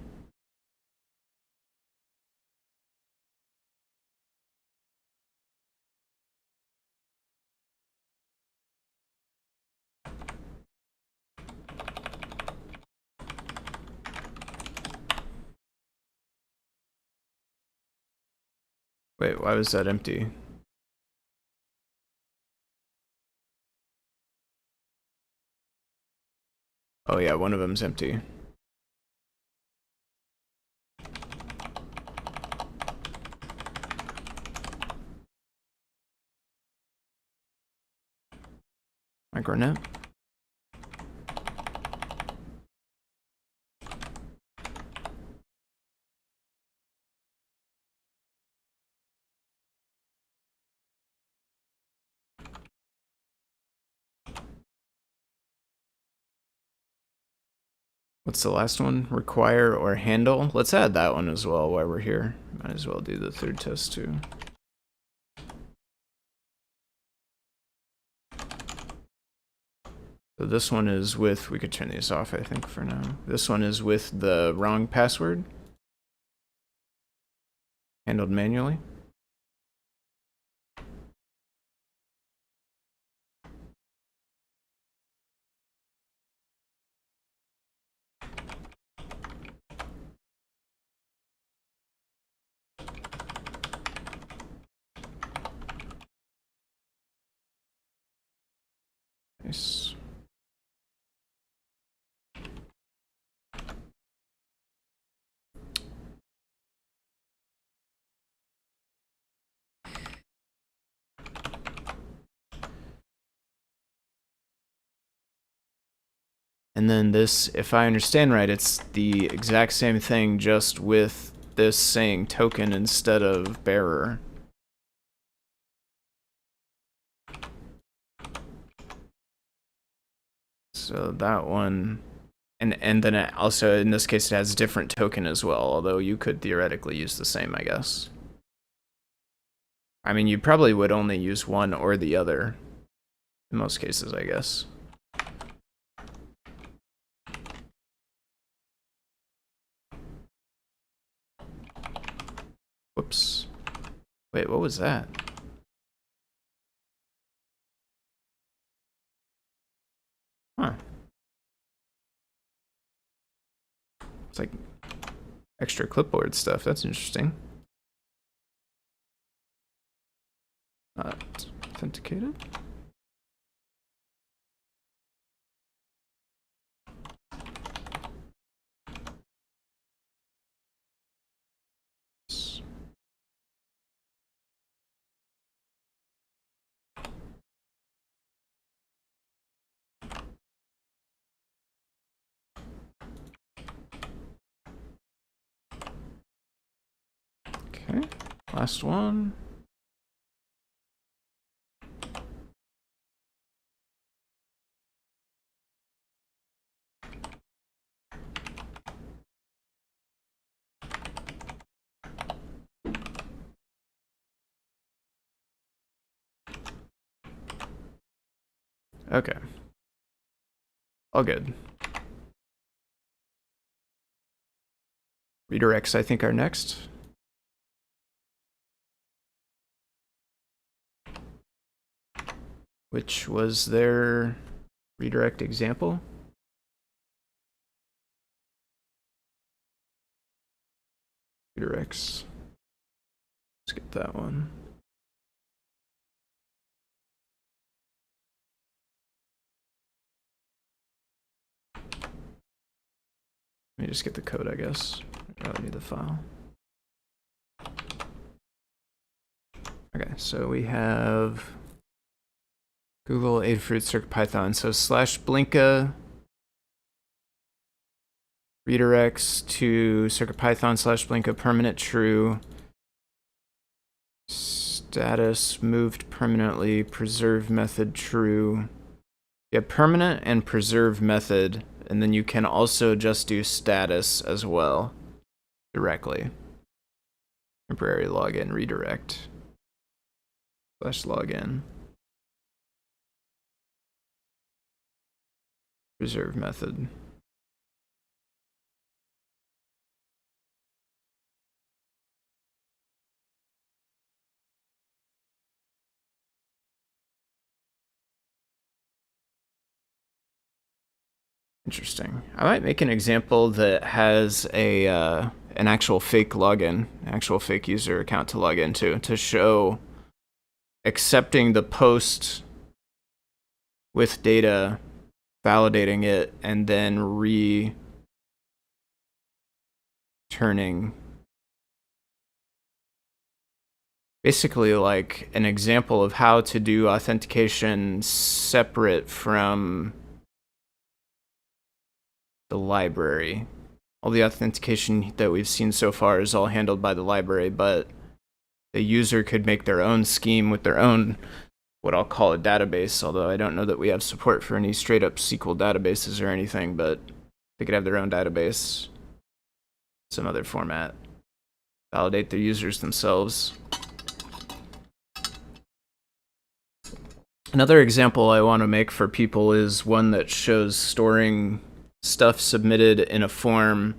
Wait, why was that empty? Oh yeah, one of them's empty. Micronet. What's the last one? Require or handle? Let's add that one as well while we're here. Might as well do the third test too. So this one is with, we could turn these off, I think, for now. This one is with the wrong password. Handled manually. Nice. And then this, if I understand right, it's the exact same thing, just with this saying token instead of bearer. So that one, and then it also, in this case, it has different token as well, although you could theoretically use the same, I guess. I mean, you probably would only use one or the other, in most cases, I guess. Whoops. Wait, what was that? Huh. It's like extra clipboard stuff. That's interesting. Not authenticated. Okay, last one. Okay. All good. Redirects, I think, are next. Which was their redirect example. Redirects. Let's get that one. Let me just get the code, I guess. I'd rather need the file. Okay, so we have Google Adafruit CircuitPython. So /Blinka redirects to CircuitPython /Blinka permanent true. Status moved permanently, preserve method true. Yeah, permanent and preserve method, and then you can also just do status as well directly. Temporary login redirect /login. Preserve method. Interesting. I might make an example that has a an actual fake login, actual fake user account to log into, to show accepting the post with data, validating it, and then returning. Basically like an example of how to do authentication separate from the library. All the authentication that we've seen so far is all handled by the library, but the user could make their own scheme with their own, what I'll call a database, although I don't know that we have support for any straight up SQL databases or anything, but they could have their own database, some other format, validate their users themselves. Another example I want to make for people is one that shows storing stuff submitted in a form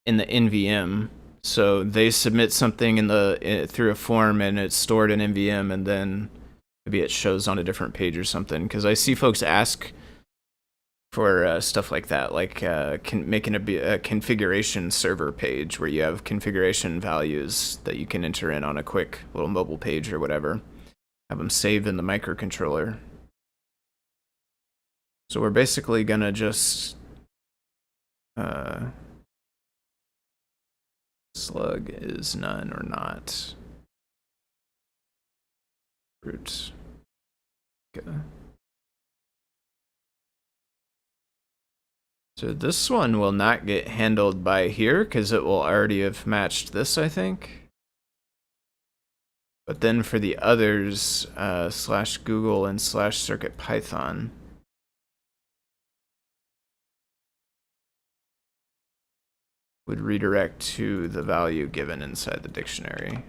in the NVM. So they submit something through a form and it's stored in NVM, and then maybe it shows on a different page or something. Because I see folks ask for stuff like that, like making a configuration server page where you have configuration values that you can enter in on a quick little mobile page or whatever. Have them saved in the microcontroller. So we're basically gonna just slug is none or not. Root. Okay. So this one will not get handled by here because it will already have matched this, I think. But then for the others, /Google and /CircuitPython, would redirect to the value given inside the dictionary.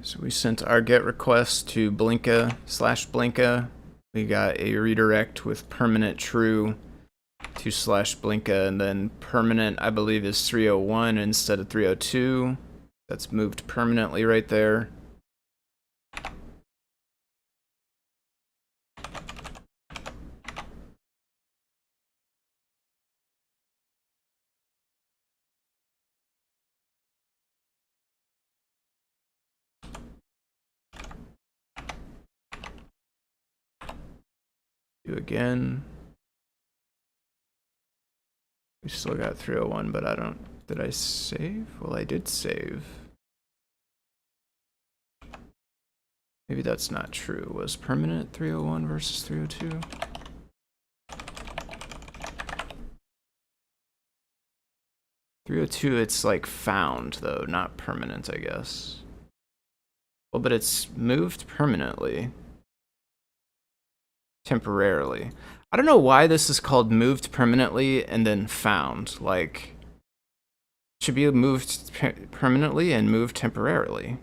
So we sent our GET request to Blinka/Blinka. We got a redirect with permanent true to /Blinka, and then permanent, I believe, is 301 instead of 302. That's moved permanently right there. Do again. We still got 301, but I don't... Did I save? Well, I did save. Maybe that's not true. Was permanent 301 versus 302? It's like found, though, not permanent, I guess. Well, but it's moved permanently. Temporarily. I don't know why this is called moved permanently and then found. Like, it should be moved permanently and moved temporarily.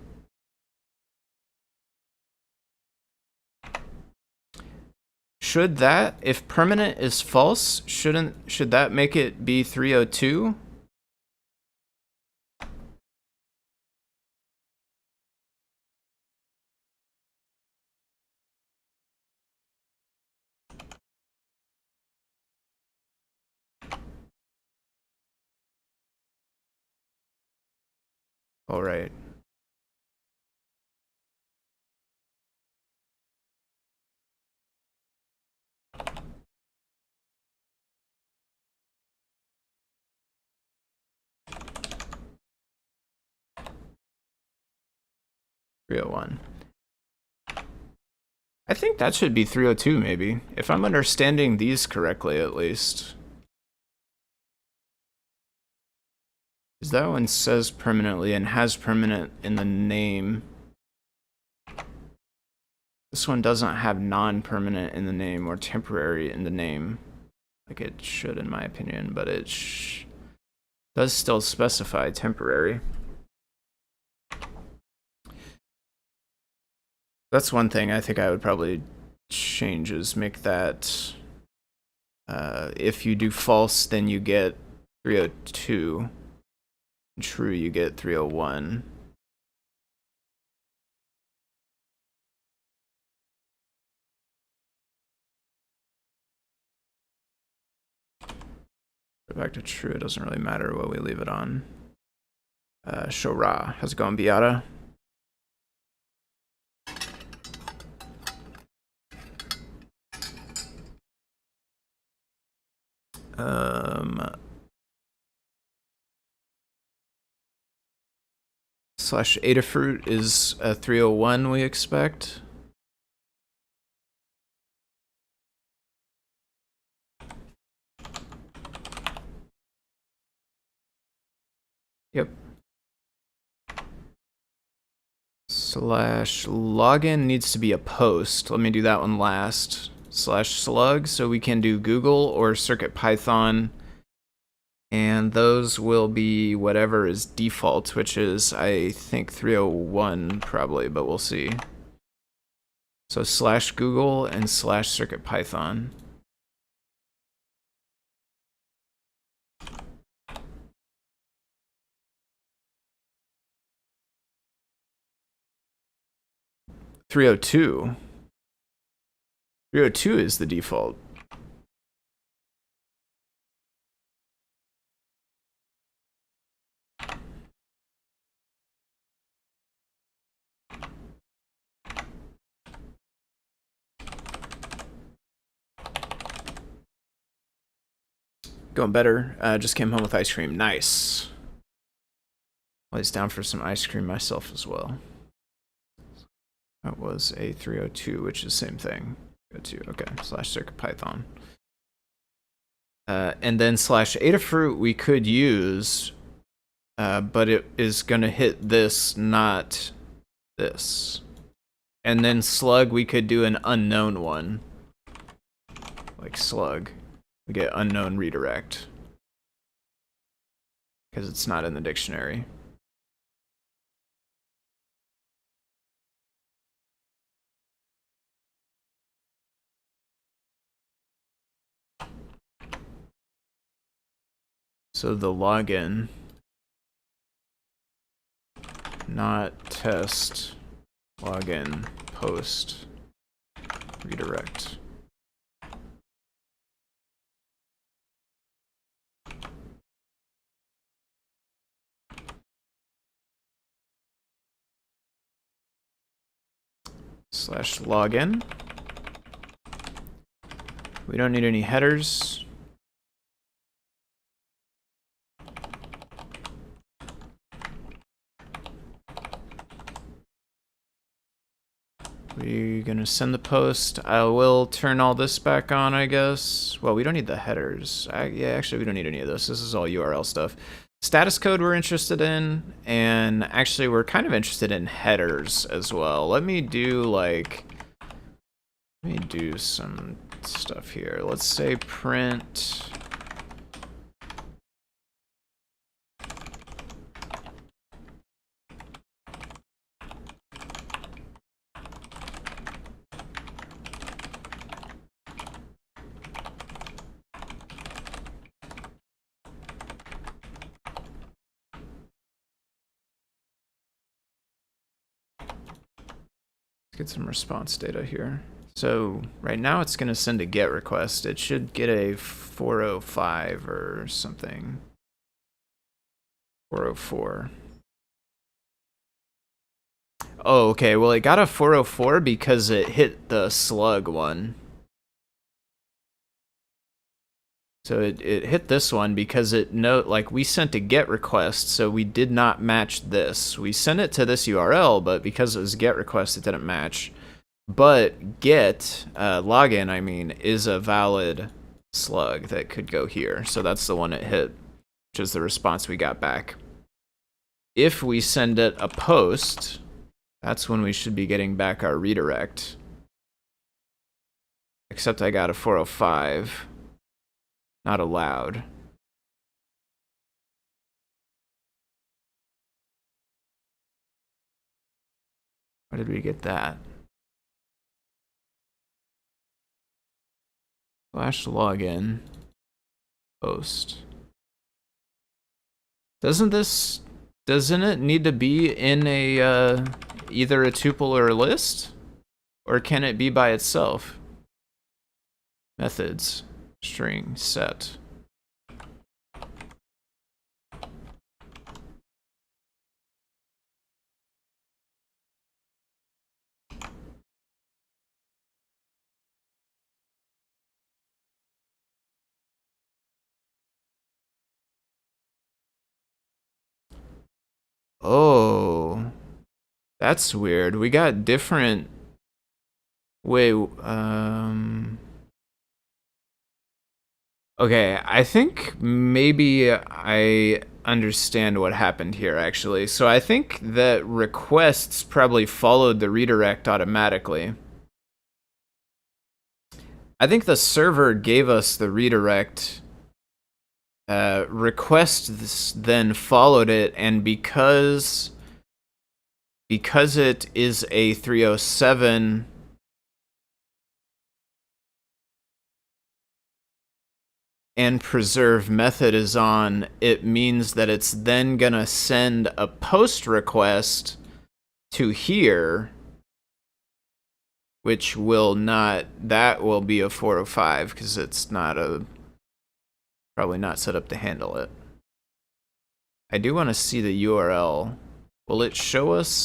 Should that, if permanent is false, should that make it be 302? All right. .301. I think that should be 302, maybe. If I'm understanding these correctly, at least. Because that one says permanently and has permanent in the name. This one doesn't have non-permanent in the name or temporary in the name. Like it should, in my opinion, but it does still specify temporary. That's one thing I think I would probably change, is make that if you do false, then you get 302. True, you get 301. Go back to true, it doesn't really matter what we leave it on. Shora, how's it going, Beata? Slash Adafruit is a 301 we expect. Yep. Slash login needs to be a post. Let me do that one last. Slash slug, so we can do Google or CircuitPython. And those will be whatever is default, which is, I think, 301 probably, but we'll see. So slash Google and slash CircuitPython. .302 is the default. Going better. Just came home with ice cream. Nice. Always down for some ice cream myself as well. That was a 302, which is the same thing. 302, okay. Slash CircuitPython. And then slash Adafruit we could use, but it is going to hit this, not this. And then slug, we could do an unknown one. Like slug. We get unknown redirect. Because it's not in the dictionary. So the login, not test, login, post, redirect. Slash login. We don't need any headers. We're gonna send the post. I will turn all this back on, I guess. Well, we don't need the headers. Yeah, actually, we don't need any of this. This is all URL stuff. Status code we're interested in, and actually we're kind of interested in headers as well. Let me do some stuff here. Let's say print. Get some response data here. So right now it's going to send a GET request. It should get a 405 or something. 404. Oh, okay. Well, it got a 404 because it hit the slug one. So it hit this one because we sent a GET request, so we did not match this. We sent it to this URL, but because it was a GET request, it didn't match. But GET, login, I mean, is a valid slug that could go here. So that's the one it hit, which is the response we got back. If we send it a post, that's when we should be getting back our redirect. Except I got a 405. Not allowed. Why did we get that? Slash login post. Doesn't it need to be in a either a tuple or a list? Or can it be by itself? Methods. String set. Oh, that's weird. We got different. Wait, okay, I think maybe I understand what happened here, actually. So I think that requests probably followed the redirect automatically. I think the server gave us the redirect. Requests then followed it, and because it is a 307... and preserve method is on, it means that it's then gonna send a post request to here, which will not, that will be a 405 because it's not probably not set up to handle it. I do want to see the URL. Will it show us,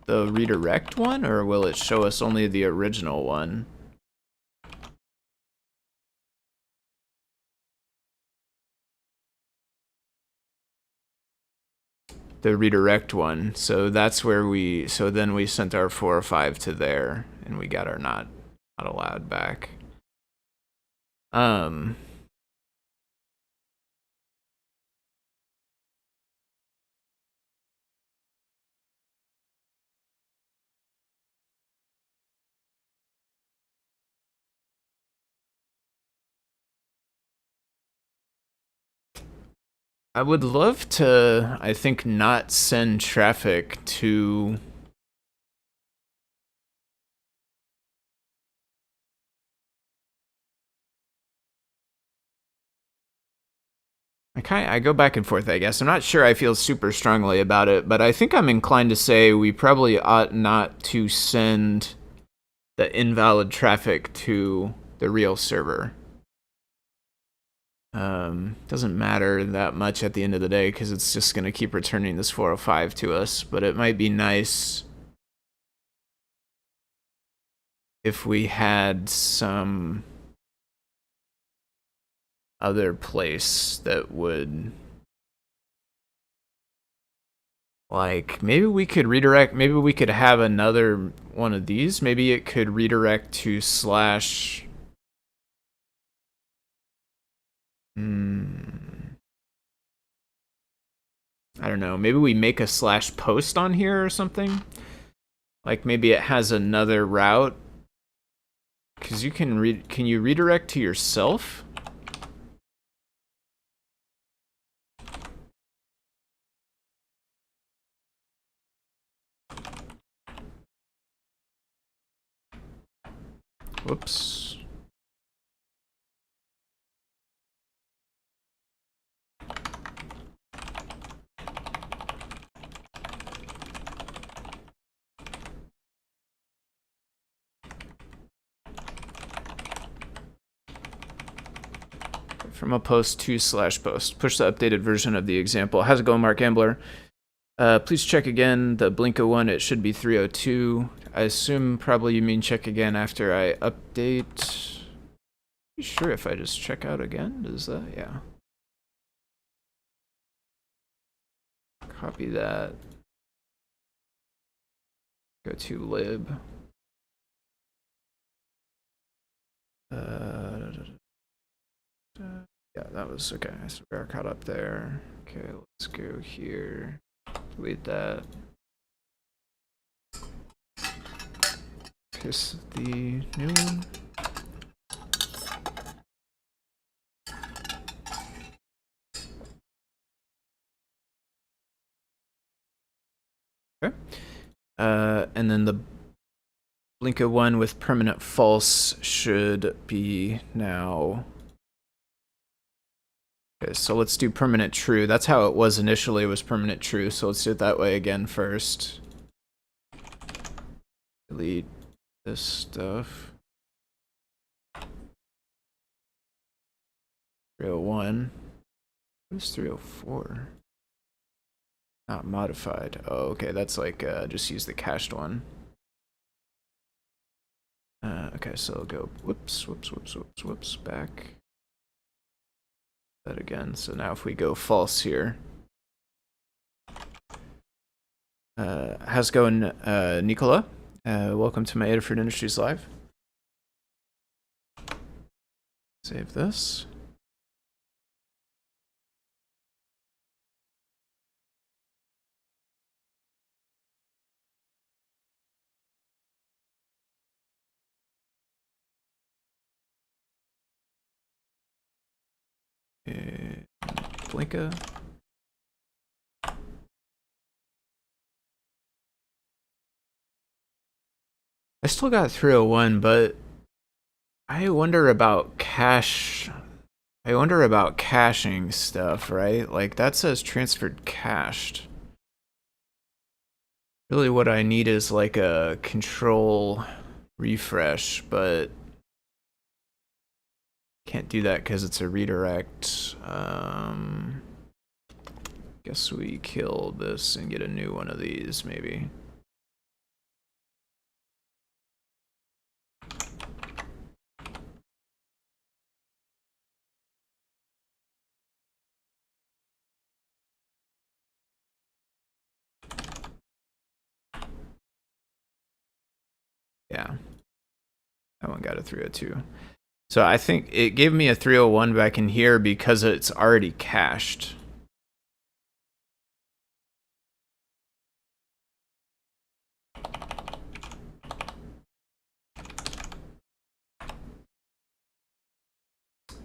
the redirect one, or will it show us only the original one? The redirect one. So that's where then we sent our 4 or 5 to there, and we got our not allowed back. I would love to, I think, not send traffic to I go back and forth, I guess. I'm not sure I feel super strongly about it, but I think I'm inclined to say we probably ought not to send the invalid traffic to the real server. Doesn't matter that much at the end of the day because it's just going to keep returning this 405 to us, but it might be nice if we had some other place that would, like, maybe we could redirect, maybe we could have another one of these. Maybe it could redirect to slash. I don't know. Maybe we make a slash post on here or something. Like maybe it has another route. Because you can you redirect to yourself? Whoops. From a post to slash post. Push the updated version of the example. How's it going, Mark Ambler? Please check again. The Blinka one, it should be 302. I assume probably you mean check again after I update. Be sure if I just check out again, does that? Yeah. Copy that. Go to lib. Yeah, that was okay. So we're caught up there. Okay, let's go here. Delete that. Paste the new one. Okay. And then the Blinka one with permanent false should be now. Okay, so let's do permanent true. That's how it was initially, it was permanent true. So let's do it that way again first. Delete this stuff. 301. What is 304? Not modified. Oh, okay, that's like just use the cached one. Okay, so I'll go whoops, back. That again. So now if we go false here. How's it going, Nicola? Welcome to my Adafruit Industries Live. Save this. Blinka. I still got 301, but I wonder about cache. I wonder about caching stuff, right? Like that says transferred cached. Really what I need is like a control refresh, but can't do that because it's a redirect. Guess we kill this and get a new one of these, maybe. Yeah, that one got a 302. So I think it gave me a 301 back in here because it's already cached.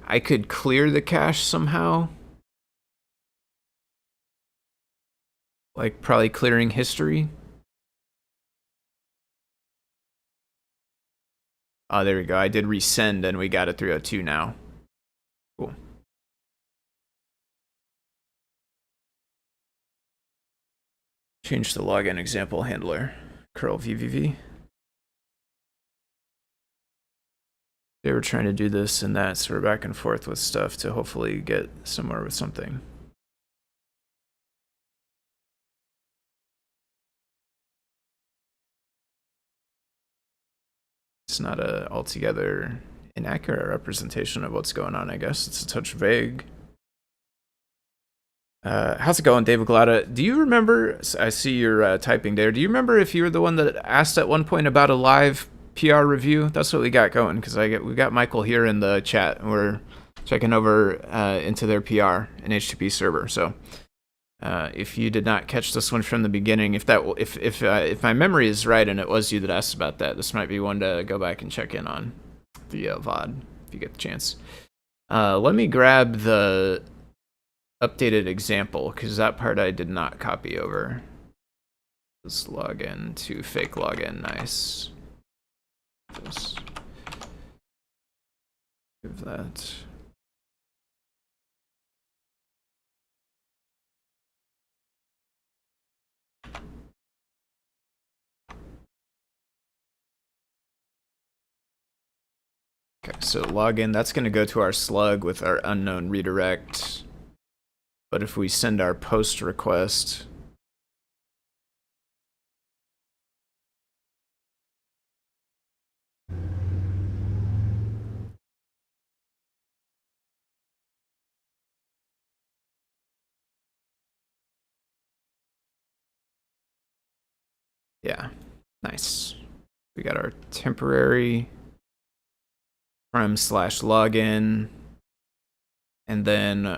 I could clear the cache somehow. Like probably clearing history. Oh, there we go. I did resend and we got a 302 now. Cool. Change the login example handler. Curl VVV. They were trying to do this and that, so we're back and forth with stuff to hopefully get somewhere with something. It's not a altogether inaccurate representation of what's going on, I guess. It's a touch vague. How's it going, David Glada? Do you remember, I see you're typing there, do you remember if you were the one that asked at one point about a live PR review? That's what we got going, because we got Michael here in the chat, and we're checking over into their PR and HTTPServer. So if you did not catch this one from the beginning, if my memory is right and it was you that asked about that, this might be one to go back and check in on via VOD if you get the chance. Let me grab the updated example, because that part I did not copy over. Let's log in to fake login. Nice. Just give that. Okay, so login, that's going to go to our slug with our unknown redirect. But if we send our post request, yeah, nice. We got our temporary /login, and then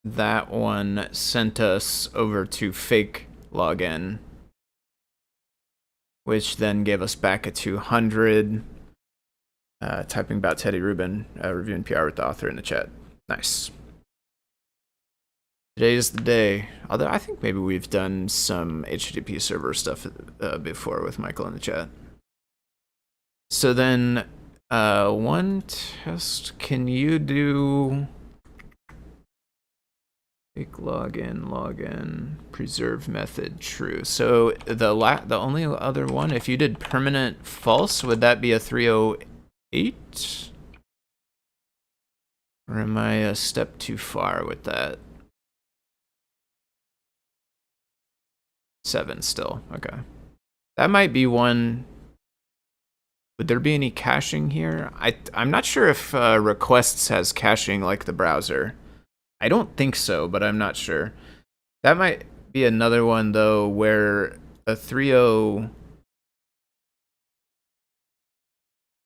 that one sent us over to fake login, which then gave us back a 200. Typing about Teddy Rubin, reviewing PR with the author in the chat. Nice. Today is the day. Although I think maybe we've done some HTTPServer stuff before with Michael in the chat. So then, one test, can you do fake login, preserve method true? So the only other one, if you did permanent false, would that be a 308? Or am I a step too far with that? 7 still, okay. That might be one. Would there be any caching here? I'm not sure if requests has caching like the browser. I don't think so, but I'm not sure. That might be another one though where a 3.0.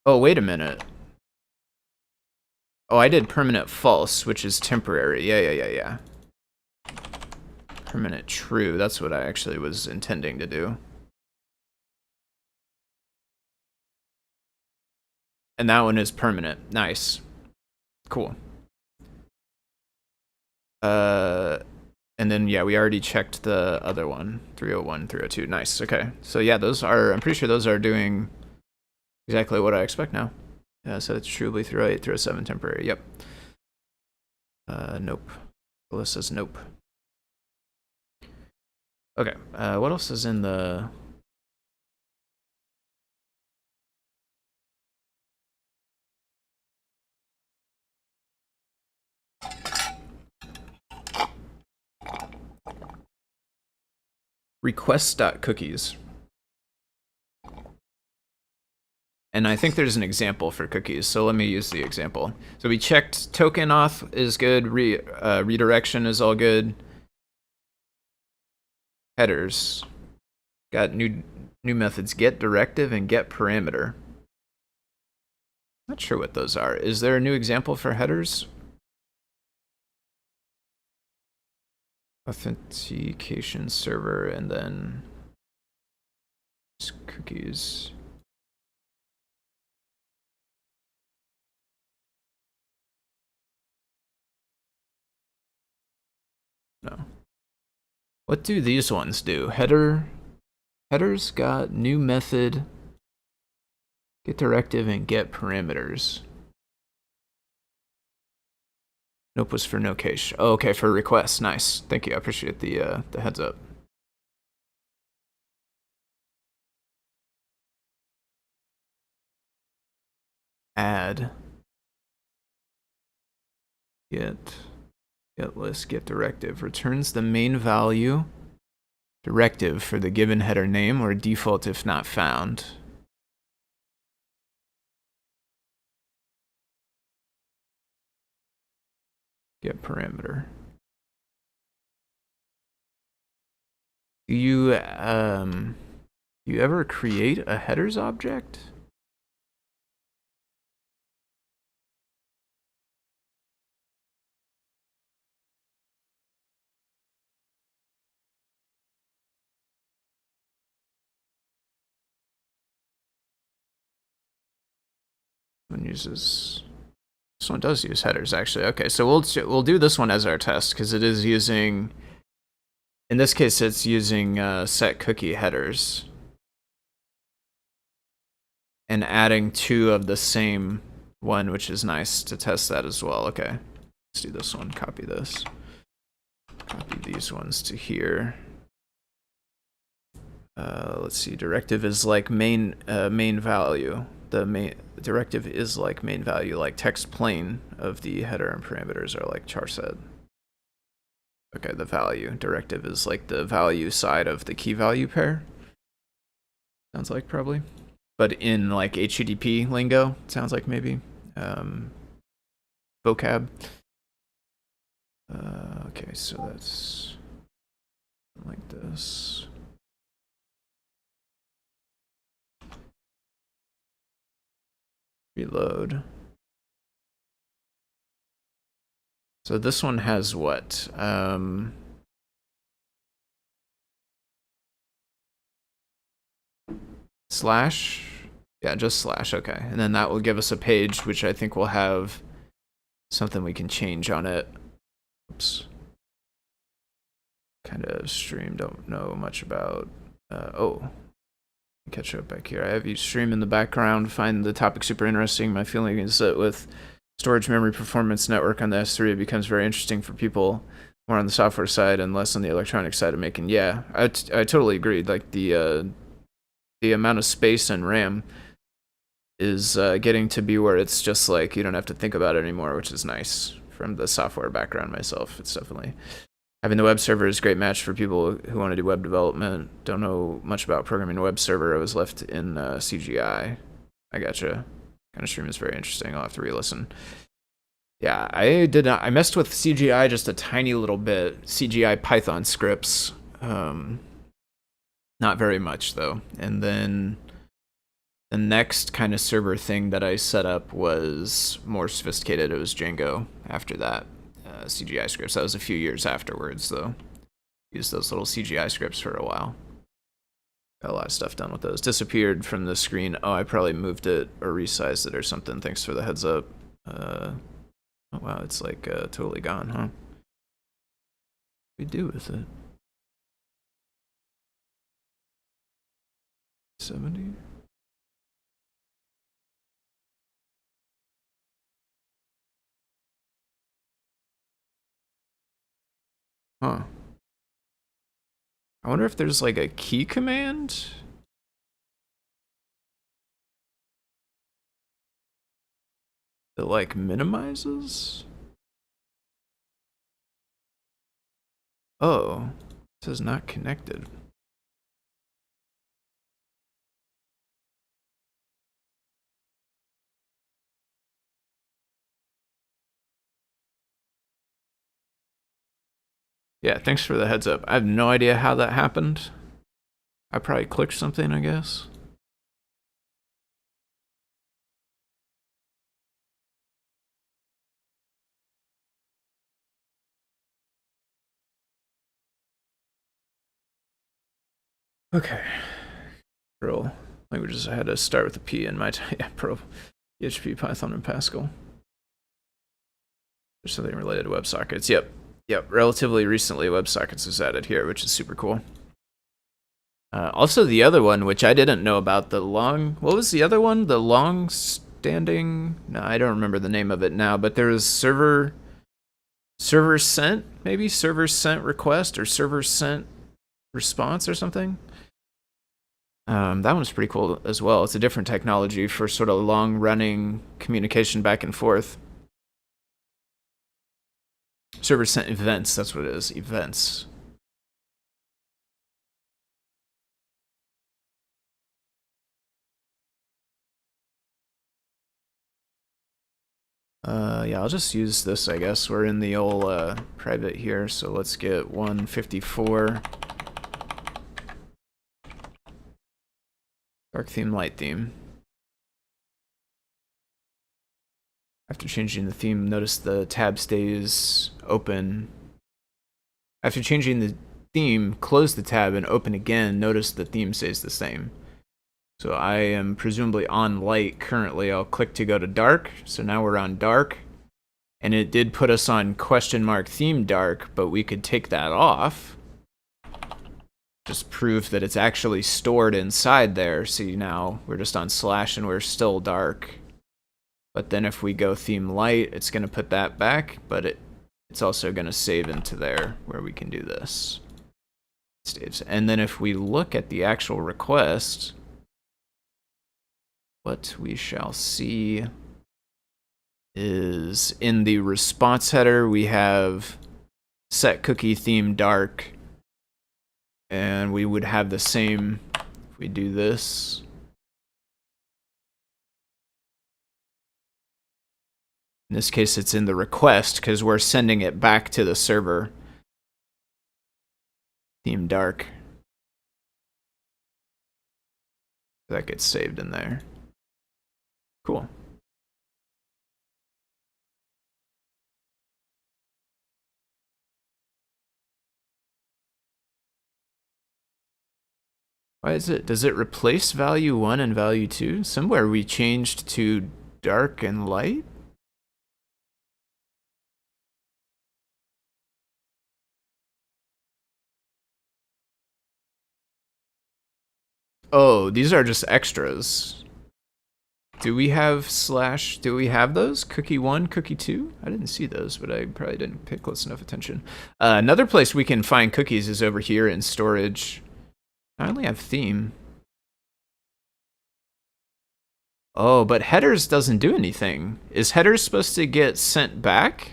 Oh, wait a minute. Oh, I did permanent false, which is temporary. Yeah. Permanent true, that's what I actually was intending to do. And that one is permanent. Nice. Cool. And then, yeah, we already checked the other one. 301, 302. Nice. Okay. So, yeah, those are, I'm pretty sure those are doing exactly what I expect now. Yeah, so it's truly 308, 307 temporary. Yep. Nope. Alyssa says nope. Okay. What else is in the... request.cookies. And I think there's an example for cookies, so let me use the example. So we checked token auth is good, redirection is all good. Headers. Got new methods, get directive and get parameter. Not sure what those are. Is there a new example for headers? Authentication server and then cookies. No. What do these ones do? Headers got new method, get directive and get parameters. Nope was for no cache. Oh, okay, for requests. Nice. Thank you. I appreciate the heads up. add get list get directive returns the main value directive for the given header name or default if not found. Get parameter. Do you ever create a headers object? One uses. This one does use headers actually. Okay, so we'll do this one as our test because it is using. In this case, it's using set cookie headers and adding 2 of the same one, which is nice to test that as well. Okay, let's do this one. Copy this. Copy these ones to here. Let's see. Directive is like main value. The main directive is like main value, like text plain of the header and parameters are like char said. Okay, the value directive is like the value side of the key value pair. Sounds like probably, but in like HTTP lingo, it sounds like maybe vocab. Okay, so that's like this. Reload. So this one has what? Slash? Yeah, just slash, okay. And then that will give us a page, which I think will have something we can change on it. Oops. Kind of stream, don't know much about. Oh. Catch up back here. I have you stream in the background, find the topic super interesting. My feeling is that with storage memory performance network on the S3, it becomes very interesting for people more on the software side and less on the electronic side of making. Yeah, I totally agree. Like the amount of space and RAM is getting to be where it's just like you don't have to think about it anymore, which is nice. From the software background myself, it's definitely. Having the web server is a great match for people who want to do web development. Don't know much about programming a web server. I was left in CGI. I gotcha. Kind of stream is very interesting. I'll have to re-listen. Yeah, I messed with CGI just a tiny little bit. CGI Python scripts. Not very much though. And then the next kind of server thing that I set up was more sophisticated. It was Django after that. CGI scripts. That was a few years afterwards, though. Used those little CGI scripts for a while. Got a lot of stuff done with those. Disappeared from the screen. Oh, I probably moved it or resized it or something. Thanks for the heads up. Oh, wow, it's like totally gone, huh? What do we do with it? 70? Huh. I wonder if there's like a key command? That like minimizes? Oh, it says not connected. Yeah, thanks for the heads up. I have no idea how that happened. I probably clicked something, I guess. Okay. Pro languages, I had to start with a P in my yeah, Pro, PHP, Python, and Pascal. There's something related to WebSockets. Yep. Relatively recently, WebSockets was added here, which is super cool. Also, the other one, which I didn't know about, what was the other one? The long-standing. No, I don't remember the name of it now, but there was server sent, maybe server sent request or server sent response or something. That one's pretty cool as well. It's a different technology for sort of long-running communication back and forth. Server sent events, that's what it is, events. Yeah, I'll just use this, I guess. We're in the old private here, so let's get 154. Dark theme, light theme. After changing the theme, notice the tab stays open. After changing the theme, close the tab and open again. Notice the theme stays the same. So I am presumably on light currently. I'll click to go to dark. So now we're on dark. And it did put us on question mark theme dark, but we could take that off. Just prove that it's actually stored inside there. See, now we're just on slash and we're still dark. But then if we go theme light, it's going to put that back, but it's also going to save into there where we can do this. Saves. And then if we look at the actual request, what we shall see is in the response header, we have set cookie theme dark, and we would have the same if we do this. In this case, it's in the request because we're sending it back to the server. Theme dark. That gets saved in there. Cool. Why is it? Does it replace value 1 and value 2? Somewhere we changed to dark and light? Oh, these are just extras. Do we have slash? Do we have those? Cookie 1, cookie 2? I didn't see those, but I probably didn't pay close enough attention. Another place we can find cookies is over here in storage. I only have theme. Oh, but headers doesn't do anything. Is headers supposed to get sent back?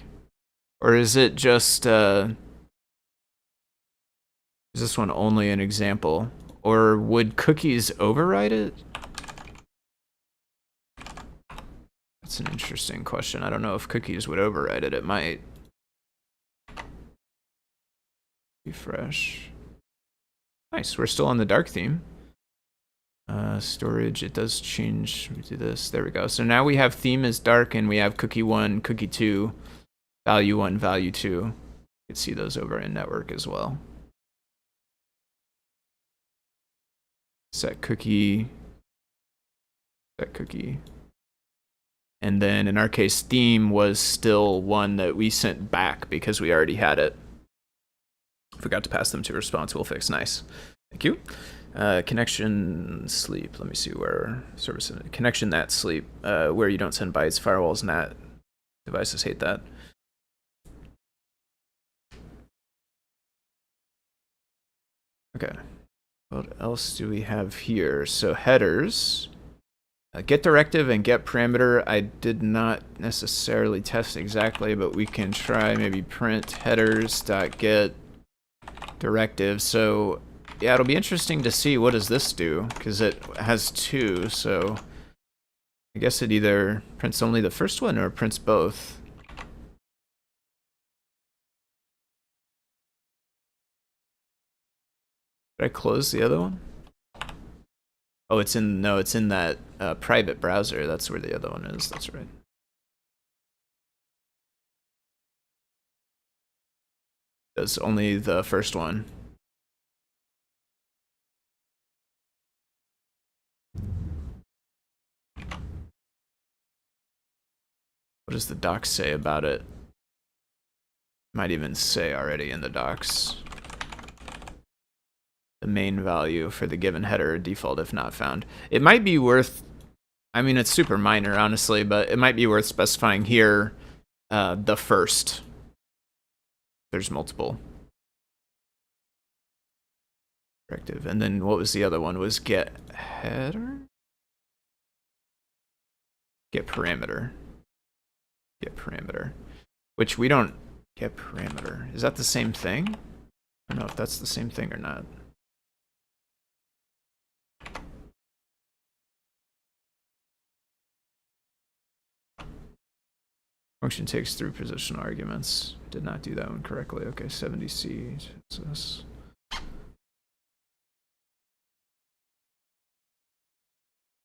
Or is it just, is this one only an example? Or would cookies override it? That's an interesting question. I don't know if cookies would override it. It might. Refresh. Nice, we're still on the dark theme. Storage, it does change. Let me do this. There we go. So now we have theme is dark and we have cookie 1, cookie 2, value 1, value 2. You can see those over in network as well. Set cookie. Set cookie. And then in our case, theme was still one that we sent back because we already had it. Forgot to pass them to response. We'll fix. Nice. Thank you. Connection sleep. Let me see where service connection that sleep. Where you don't send bytes. Firewalls, NAT devices hate that. Okay. What else do we have here? So headers. Get directive and get parameter. I did not necessarily test exactly, but we can try maybe print headers.get directive. So yeah, it'll be interesting to see what does this do, because it has 2, so I guess it either prints only the first one or prints both. Did I close the other one? Oh, it's in, no, it's in that private browser. That's where the other one is. That's right. Does only the first one. What does the docs say about it? Might even say already in the docs. The main value for the given header default if not found. It might be worth, I mean, it's super minor, honestly, but it might be worth specifying here the first. There's multiple. Directive. And then what was the other one? Was get header? Get parameter. Get parameter. Which we don't get parameter. Is that the same thing? I don't know if that's the same thing or not. Function takes 3 positional arguments. Did not do that one correctly. Okay, 70C. What's this?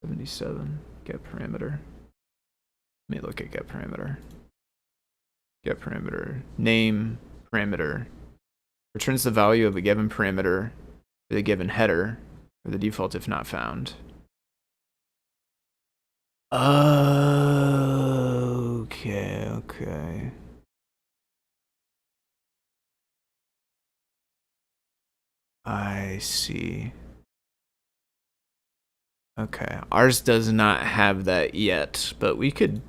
$77. Get parameter. Let me look at get parameter. Get parameter. Name parameter. Returns the value of a given parameter for the given header, or the default if not found. Okay. I see. Okay, ours does not have that yet, but we could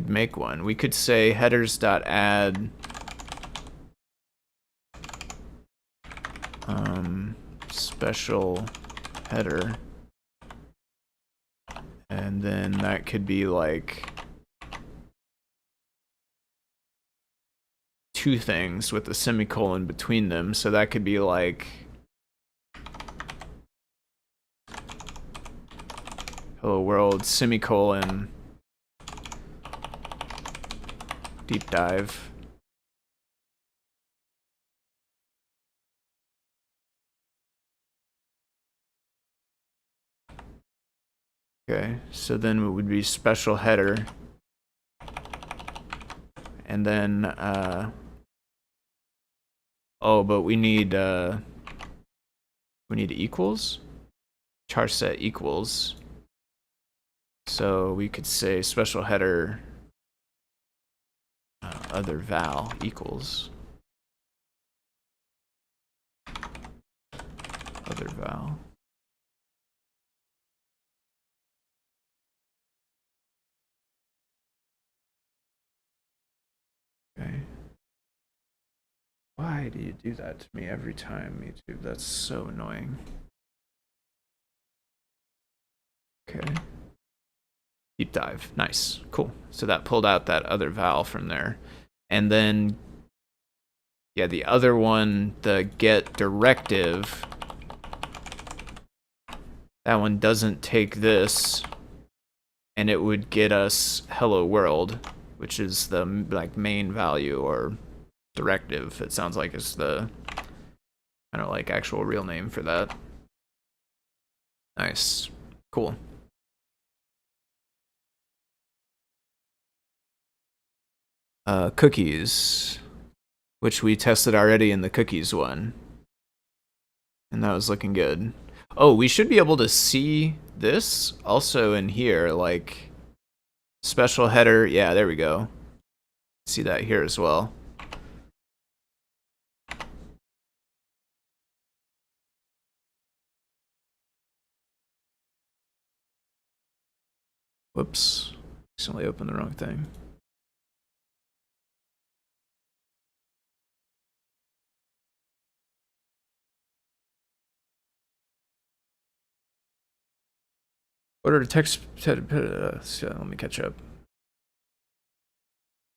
make one. We could say headers.add special header, and then that could be like 2 things with a semicolon between them, so that could be like hello world semicolon deep dive. Okay, so then it would be special header, and then oh, but we need equals, char set equals. So we could say special header other val equals other val. Okay. Why do you do that to me every time, YouTube? That's so annoying. Okay. Deep dive. Nice. Cool. So that pulled out that other val from there. And then, yeah, the other one, the get directive, that one doesn't take this, and it would get us hello world, which is the like main value or directive. It sounds like it's the kind of like actual real name for that. Nice. Cool. Cookies, which we tested already in the cookies one, and that was looking good. Oh, we should be able to see this also in here, like special header. Yeah, there we go. See that here as well. Whoops, accidentally opened the wrong thing. Order to text. Let me catch up.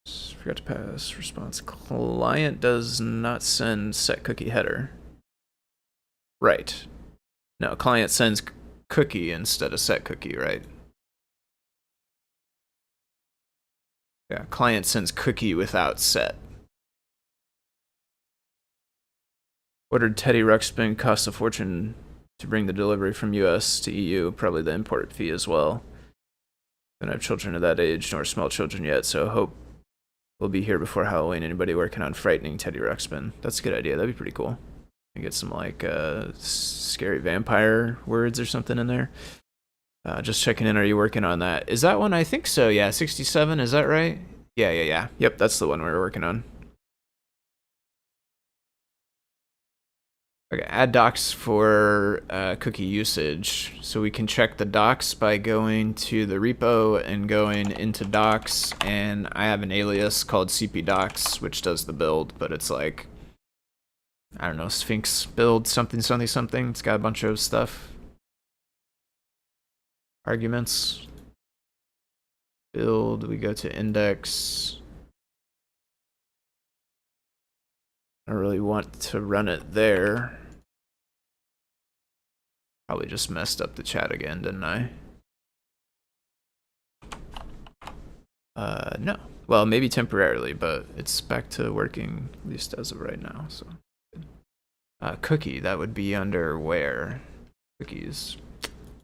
Forgot to pass response. Client does not send set cookie header. Right. No, client sends cookie instead of set cookie, right? Yeah, client sends cookie without set. Ordered Teddy Ruxpin, cost a fortune to bring the delivery from US to EU, probably the import fee as well. Don't have children of that age, nor small children yet, so hope we'll be here before Halloween. Anybody working on frightening Teddy Ruxpin? That's a good idea. That'd be pretty cool. You get some like scary vampire words or something in there. Just checking in. Are you working on that? Is that one? I think so. Yeah, 67. Is that right? Yeah. Yep, that's the one we're working on. Okay, add docs for cookie usage. So we can check the docs by going to the repo and going into docs. And I have an alias called cpdocs, which does the build, but it's like I don't know, Sphinx build something, something, something. It's got a bunch of stuff. Arguments. Build, we go to index. I don't really want to run it there. Probably just messed up the chat again, didn't I? No. Well, maybe temporarily, but it's back to working, at least as of right now, so. Cookie, that would be under where? Cookies.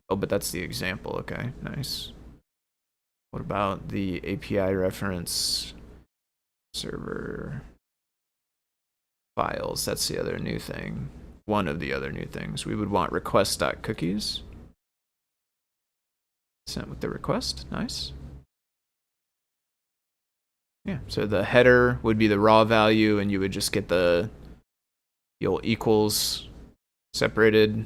Oh, but that's the example, okay, nice. What about the API reference server files? That's the other new thing. One of the other new things. We would want request.cookies. Sent with the request, nice. Yeah, so the header would be the raw value, and you would just get the equals separated.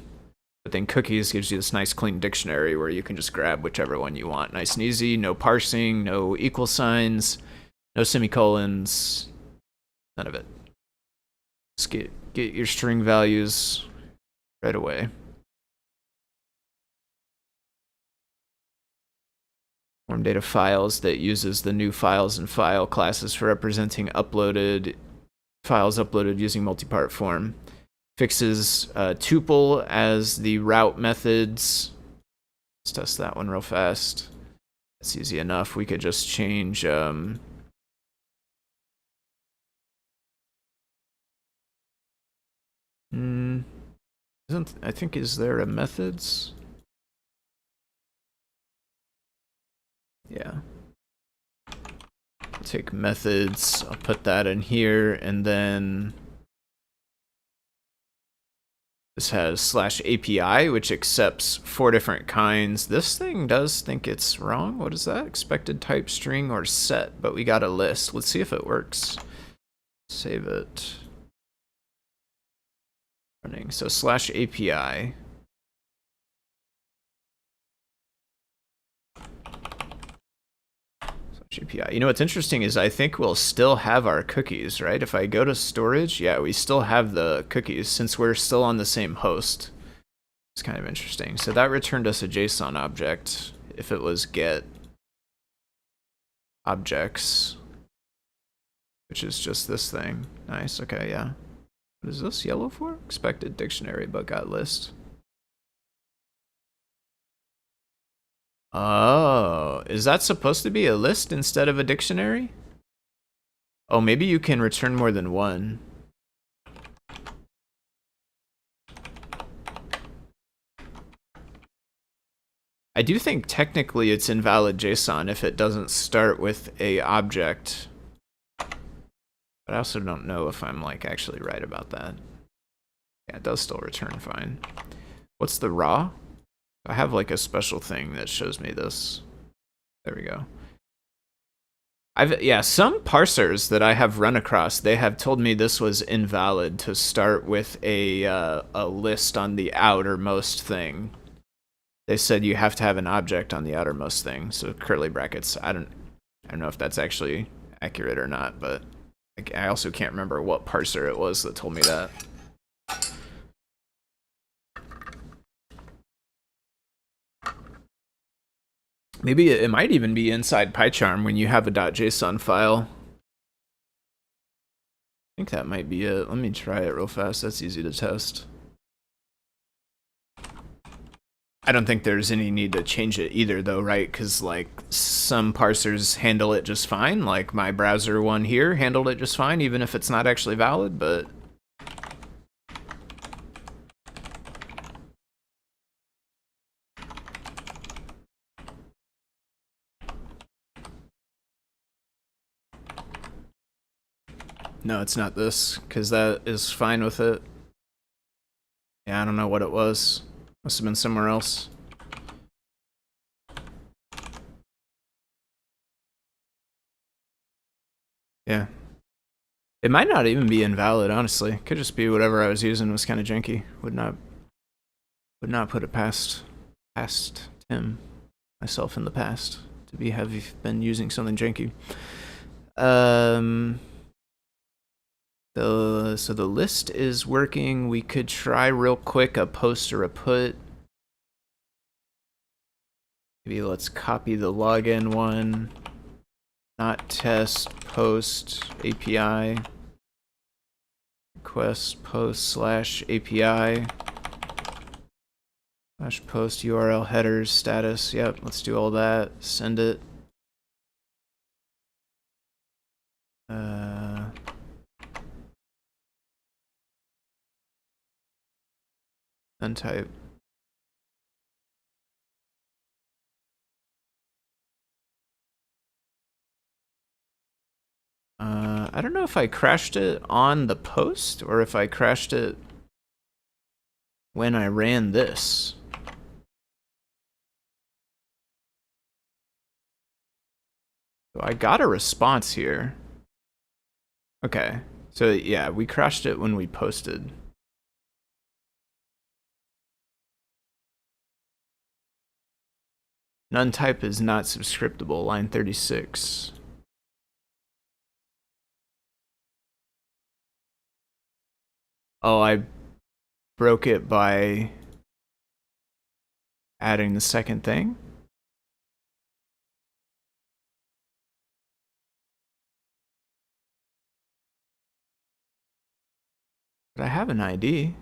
But then cookies gives you this nice clean dictionary where you can just grab whichever one you want. Nice and easy, no parsing, no equal signs, no semicolons, none of it. Just get your string values right away. Form data files that uses the new files and file classes for representing uploaded files uploaded using multi-part form. Fixes tuple as the route methods. Let's test that one real fast. That's easy enough. We could just change I think, is there a methods? Yeah. I'll take methods, I'll put that in here, and then this has /API, which accepts 4 different kinds. This thing does think it's wrong. What is that? Expected type string or set, but we got a list. Let's see if it works. Save it. Running. So /API. API. You know what's interesting is I think we'll still have our cookies, right? If I go to storage, yeah, we still have the cookies since we're still on the same host. It's kind of interesting. So that returned us a JSON object if it was get objects, which is just this thing. Nice, okay, yeah. What is this yellow for? Expected dictionary, but got list. Oh, is that supposed to be a list instead of a dictionary? Oh, maybe you can return more than one. I do think technically it's invalid JSON if it doesn't start with a object. But I also don't know if I'm like actually right about that. Yeah, it does still return fine. What's the raw? I have like a special thing that shows me this. There we go. Yeah, some parsers that I have run across, they have told me this was invalid to start with a list on the outermost thing. They said you have to have an object on the outermost thing, so curly brackets. I don't know if that's actually accurate or not, but I also can't remember what parser it was that told me that. Maybe it might even be inside PyCharm when you have a .json file. I think that might be it. Let me try it real fast. That's easy to test. I don't think there's any need to change it either, though, right? Because like some parsers handle it just fine. Like my browser one here handled it just fine, even if it's not actually valid, but no, it's not this, because that is fine with it. Yeah, I don't know what it was. Must have been somewhere else. Yeah. It might not even be invalid, honestly. Could just be whatever I was using was kind of janky. Would not put it past Tim, myself in the past, to have been using something janky. So the list is working. We could try real quick a post or a put. Maybe let's copy the login one. Not test post API. Request post slash API. Slash post URL headers status. Yep, let's do all that. Send it. Untype. I don't know if I crashed it on the post or if I crashed it when I ran this. So I got a response here. Okay, so yeah, we crashed it when we posted. None type is not subscriptable, line 36. Oh, I broke it by adding the second thing? But I have an ID.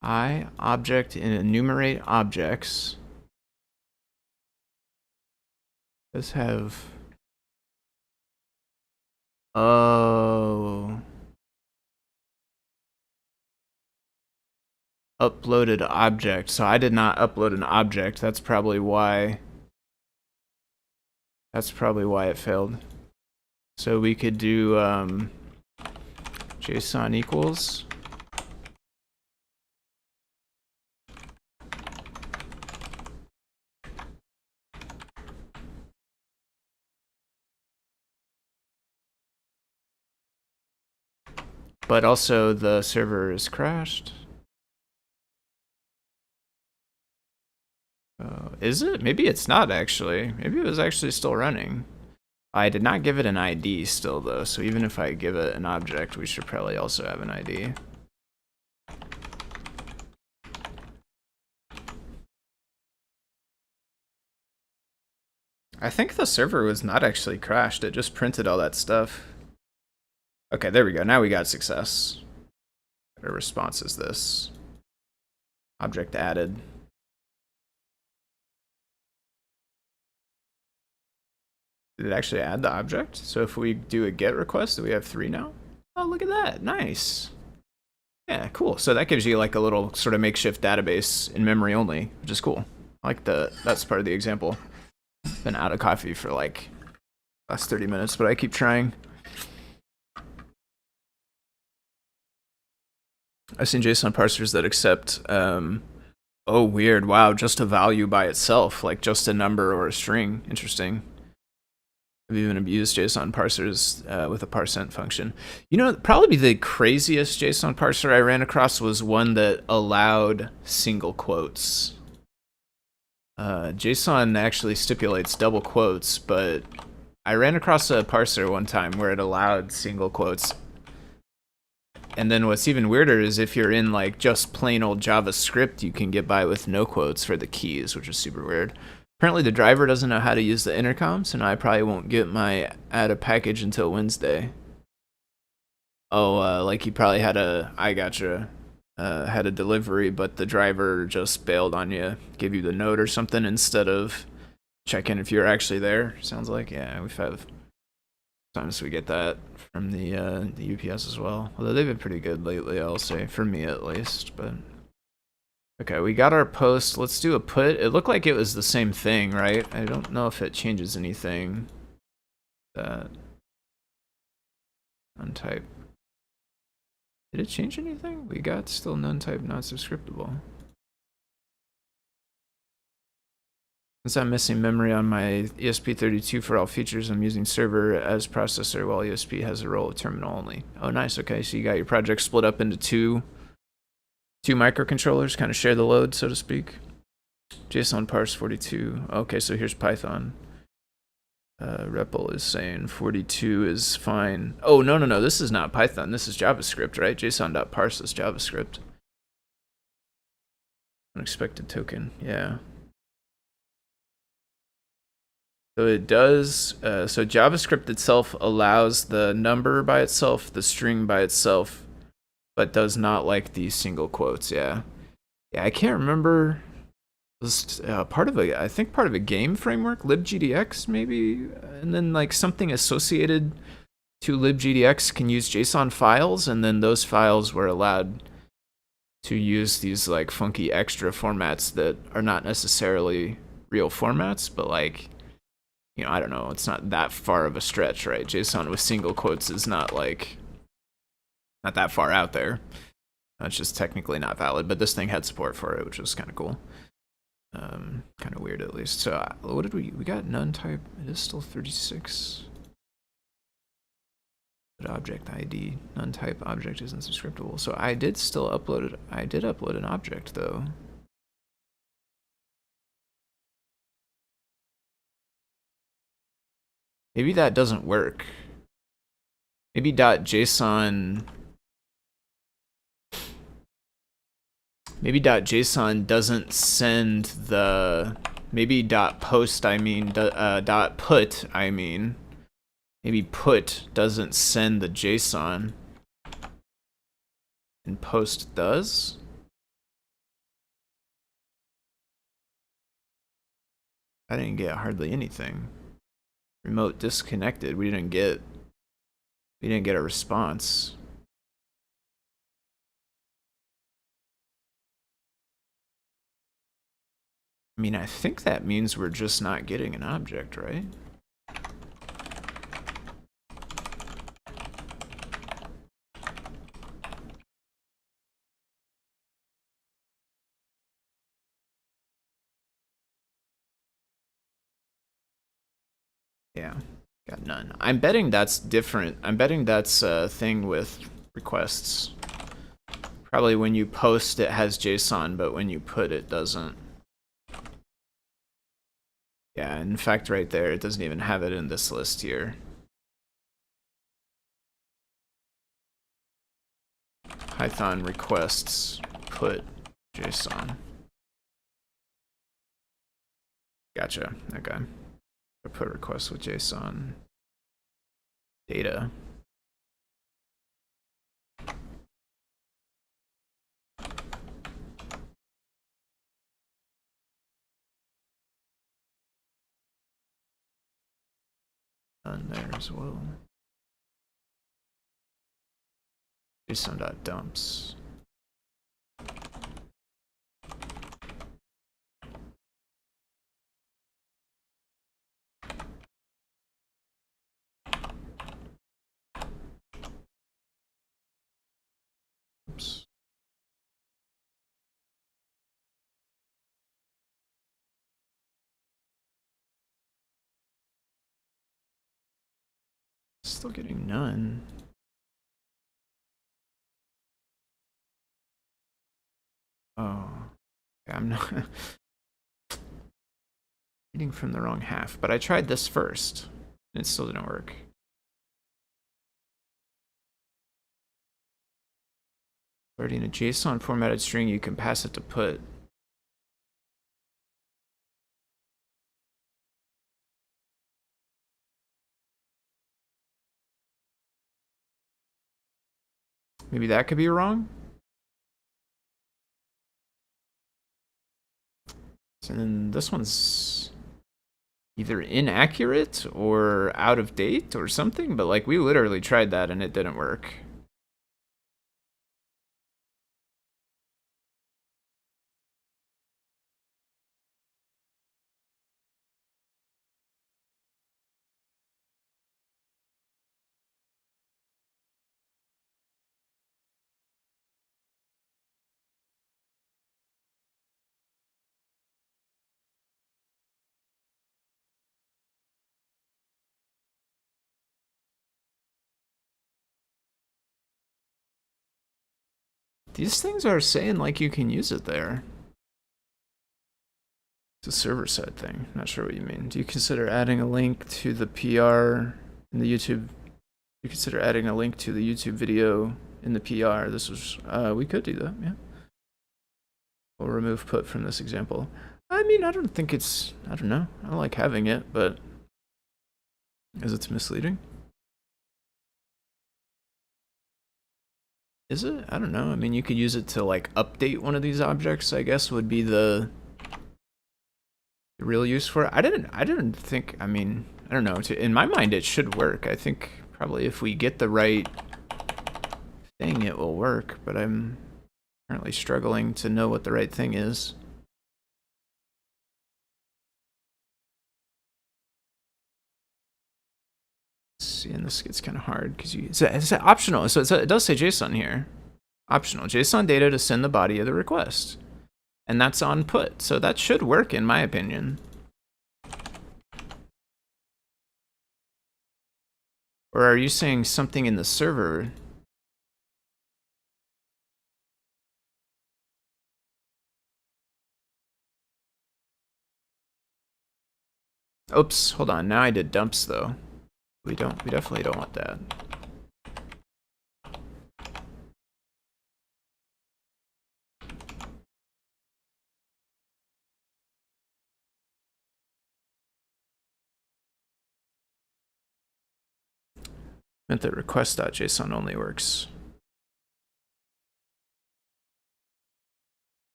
Object and enumerate objects. Does have... Oh... Uploaded object. So I did not upload an object. That's probably why it failed. So we could do JSON equals but also the server is crashed. Is it? Maybe it's not actually. Maybe it was actually still running. I did not give it an ID still though, so even if I give it an object, we should probably also have an ID. I think the server was not actually crashed, it just printed all that stuff. Okay, there we go. Now we got success. Our response is this. Object added. Did it actually add the object? So if we do a GET request, do we have 3 now? Oh, look at that. Nice. Yeah, cool. So that gives you like a little sort of makeshift database in memory only, which is cool. I like that's part of the example. Been out of coffee for like last 30 minutes, but I keep trying. I've seen JSON parsers that accept, oh weird, wow, just a value by itself, like just a number or a string. Interesting. I've even abused JSON parsers with a parsent function. You know, probably the craziest JSON parser I ran across was one that allowed single quotes. JSON actually stipulates double quotes, but I ran across a parser one time where it allowed single quotes. And then what's even weirder is if you're in like just plain old JavaScript, you can get by with no quotes for the keys, which is super weird. Apparently the driver doesn't know how to use the intercom, so now I probably won't get my add a package until Wednesday. Oh, like he probably had a, I gotcha, had a delivery, but the driver just bailed on you, give you the note or something instead of checking if you're actually there. Sounds like, yeah, we've had times we get that from the UPS as well. Although they've been pretty good lately, I'll say, for me at least, but. Okay, we got our post. Let's do a put. It looked like it was the same thing, right? I don't know if it changes anything. That untype. Did it change anything? We got still none type not subscriptable. Since I'm missing memory on my ESP32 for all features, I'm using server as processor while ESP has a role of terminal only. Oh, nice. Okay, so you got your project split up into two microcontrollers, kind of share the load, so to speak. JSON parse 42. Okay, so here's Python. REPL is saying 42 is fine. Oh, no. This is not Python. This is JavaScript, right? JSON.parse is JavaScript. Unexpected token, yeah. So it does, so JavaScript itself allows the number by itself, the string by itself, but does not like these single quotes, yeah. Yeah, I can't remember. It was part of a game framework, libgdx maybe, and then like something associated to libgdx can use JSON files, and then those files were allowed to use these like funky extra formats that are not necessarily real formats, but like, you know, I don't know, it's not that far of a stretch, right? JSON with single quotes is not that far out there. It's just technically not valid, but this thing had support for it, which was kind of cool. Kind of weird at least. So what did we got? None type. It is still 36. But object ID, none type object isn't subscriptable. So I did still upload it. I did upload an object though. Maybe that doesn't work. Maybe .json. Maybe .json doesn't send the. Maybe .post. I mean .put. I mean. Maybe put doesn't send the JSON. And post does. I didn't get hardly anything. Remote disconnected. We didn't get a response. I mean, I think that means we're just not getting an object, right? Yeah, got none. I'm betting that's different. I'm betting that's a thing with requests. Probably when you post it has JSON, but when you put it doesn't. Yeah, in fact right there, it doesn't even have it in this list here. Python requests put JSON. Gotcha, okay. Put requests with JSON data. Done there as well. JSON.dumps. Oops. Still getting none. Oh, I'm not reading from the wrong half, but I tried this first and it still didn't work. Already in a JSON formatted string, you can pass it to put. Maybe that could be wrong. And then this one's either inaccurate or out of date or something, but like we literally tried that and it didn't work. These things are saying like you can use it there. The server-side thing. Not sure what you mean. Do you consider adding a link to the PR in the YouTube? Do you consider adding a link to the YouTube video in the PR? This was, we could do that, yeah. We'll remove put from this example. I mean, I don't think it's, I don't know. I like having it, but because it's misleading. Is it? I don't know. I mean, you could use it to like update one of these objects, I guess would be the real use for it. I didn't think, I mean, I don't know. In my mind, it should work. I think probably if we get the right thing, it will work, but I'm currently struggling to know what the right thing is. See, and this gets kind of hard because it's optional. So it does say JSON here. Optional. JSON data to send the body of the request. And that's on put. So that should work in my opinion. Or are you saying something in the server? Oops, hold on. Now I did dumps though. We definitely don't want that. Meant that request.json only works.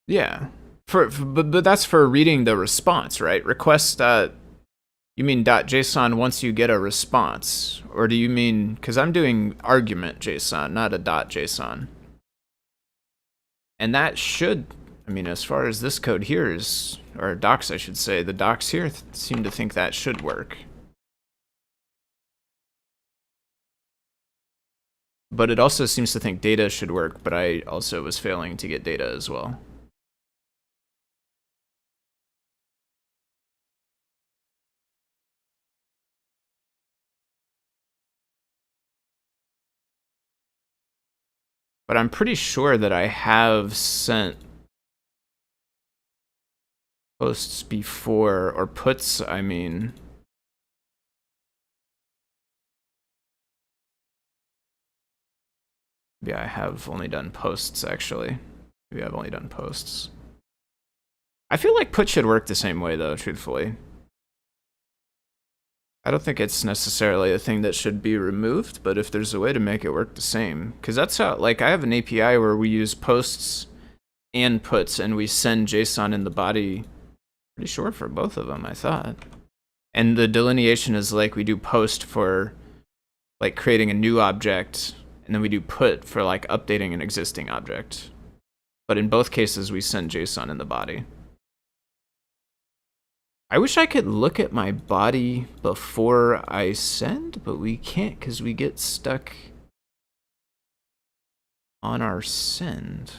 Yeah. But that's for reading the response, right? Request. You mean .json once you get a response, or do you mean, because I'm doing argument JSON, not a .json, and that should, I mean, as far as this code here is, or docs, I should say, the docs here seem to think that should work. But it also seems to think data should work, but I also was failing to get data as well. But I'm pretty sure that I have sent posts before, or puts, I mean. Yeah, I have only done posts, actually. Maybe I've only done posts. I feel like put should work the same way, though, truthfully. I don't think it's necessarily a thing that should be removed, but if there's a way to make it work the same, because that's how, like, I have an API where we use posts and puts, and we send JSON in the body. Pretty sure for both of them, I thought. And the delineation is like we do post for, like, creating a new object, and then we do put for, like, updating an existing object. But in both cases, we send JSON in the body. I wish I could look at my body before I send, but we can't because we get stuck on our send.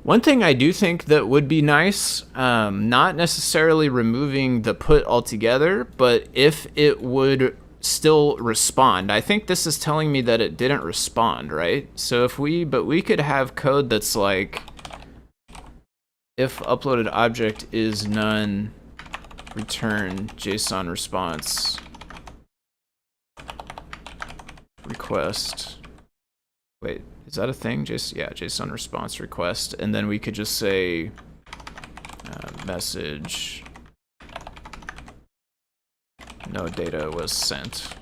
One thing I do think that would be nice, not necessarily removing the put altogether, but if it would still respond. I think this is telling me that it didn't respond, right? So if we could have code that's like, if uploaded object is none, return JSON response request. Wait. Is that a thing? Yeah, JSON response request. And then we could just say message no data was sent.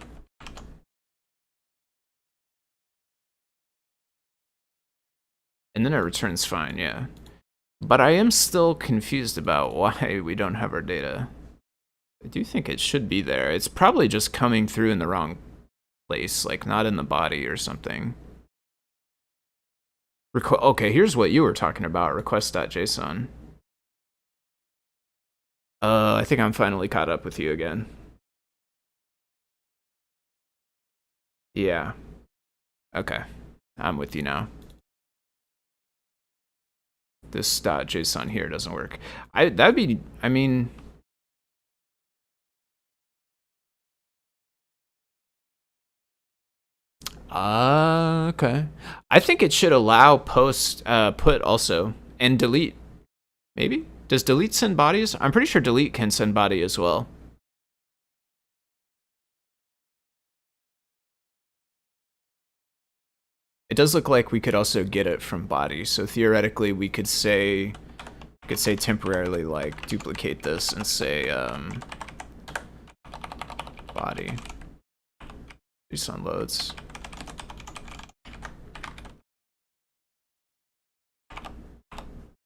And then it returns fine, yeah. But I am still confused about why we don't have our data. I do think it should be there. It's probably just coming through in the wrong place, like not in the body or something. Okay, here's what you were talking about, request.json. I think I'm finally caught up with you again. Yeah. Okay, I'm with you now. This .json here doesn't work. I mean, Okay. I think it should allow post, put also, and delete. Maybe? Does delete send bodies? I'm pretty sure delete can send body as well. It does look like we could also get it from body, so theoretically we could say temporarily like duplicate this and say body. JSON loads.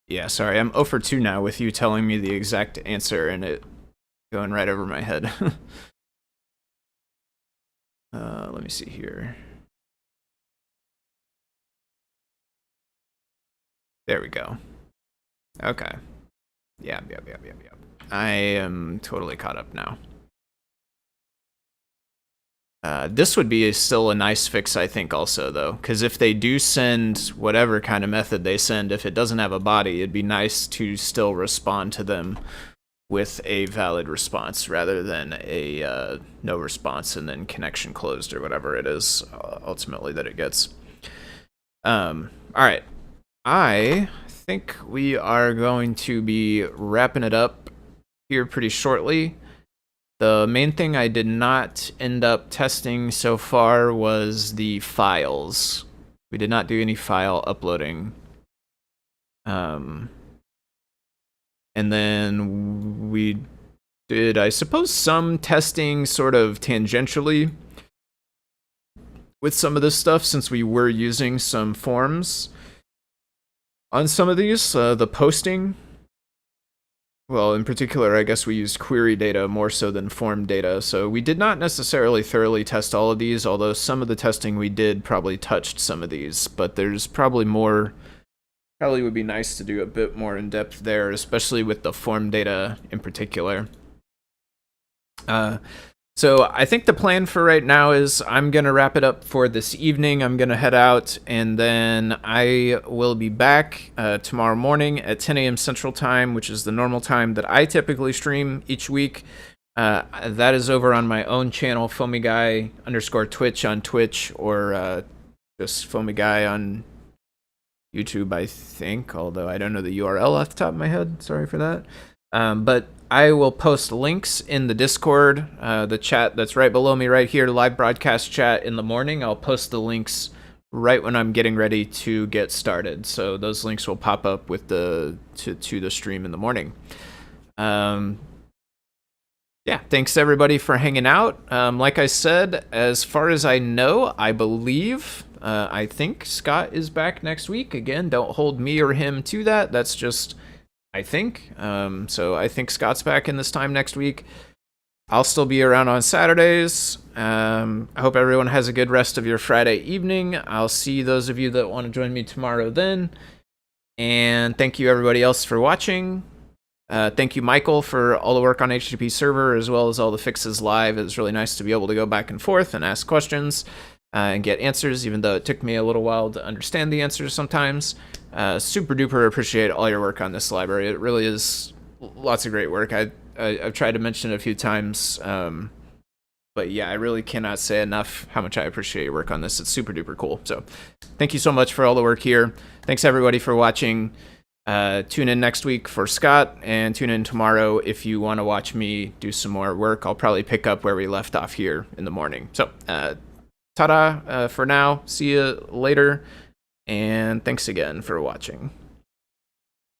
Yeah, sorry, I'm 0 for 2 now with you telling me the exact answer and it going right over my head. Let me see here. There we go. Okay. Yep. I am totally caught up now. This would be still a nice fix, I think, also, though, because if they do send whatever kind of method they send, if it doesn't have a body, it'd be nice to still respond to them with a valid response rather than a no response and then connection closed or whatever it is ultimately that it gets. All right. I think we are going to be wrapping it up here pretty shortly. The main thing I did not end up testing so far was the files. We did not do any file uploading. And then we did, I suppose, some testing sort of tangentially with some of this stuff since we were using some forms on some of these. The posting, well, in particular, I guess we used query data more so than form data. So we did not necessarily thoroughly test all of these, although some of the testing we did probably touched some of these, but there's probably more. Probably would be nice to do a bit more in depth there, especially with the form data in particular. So I think the plan for right now is I'm going to wrap it up for this evening. I'm going to head out, and then I will be back tomorrow morning at 10 a.m. Central Time, which is the normal time that I typically stream each week. That is over on my own channel, FoamyGuy_Twitch on Twitch, or just FoamyGuy on YouTube, I think, although I don't know the URL off the top of my head. Sorry for that. But I will post links in the Discord, the chat that's right below me right here, live broadcast chat in the morning. I'll post the links right when I'm getting ready to get started. So those links will pop up with to the stream in the morning. Yeah, thanks everybody for hanging out. Like I said, as far as I know, I believe, I think Scott is back next week. Again, don't hold me or him to that. That's just, I think. So I think Scott's back in this time next week. I'll still be around on Saturdays. I hope everyone has a good rest of your Friday evening. I'll see those of you that want to join me tomorrow then. And thank you everybody else for watching. Thank you, Michael, for all the work on HTTPServer as well as all the fixes live. It was really nice to be able to go back and forth and ask questions and get answers, even though it took me a little while to understand the answers sometimes. Super duper appreciate all your work on this library. It really is lots of great work. I've tried to mention it a few times, but yeah, I really cannot say enough how much I appreciate your work on this. It's super duper cool. So thank you so much for all the work here. Thanks everybody for watching. Tune in next week for Scott, and tune in tomorrow if you want to watch me do some more work. I'll probably pick up where we left off here in the morning. So ta-da for now. See you later. And thanks again for watching.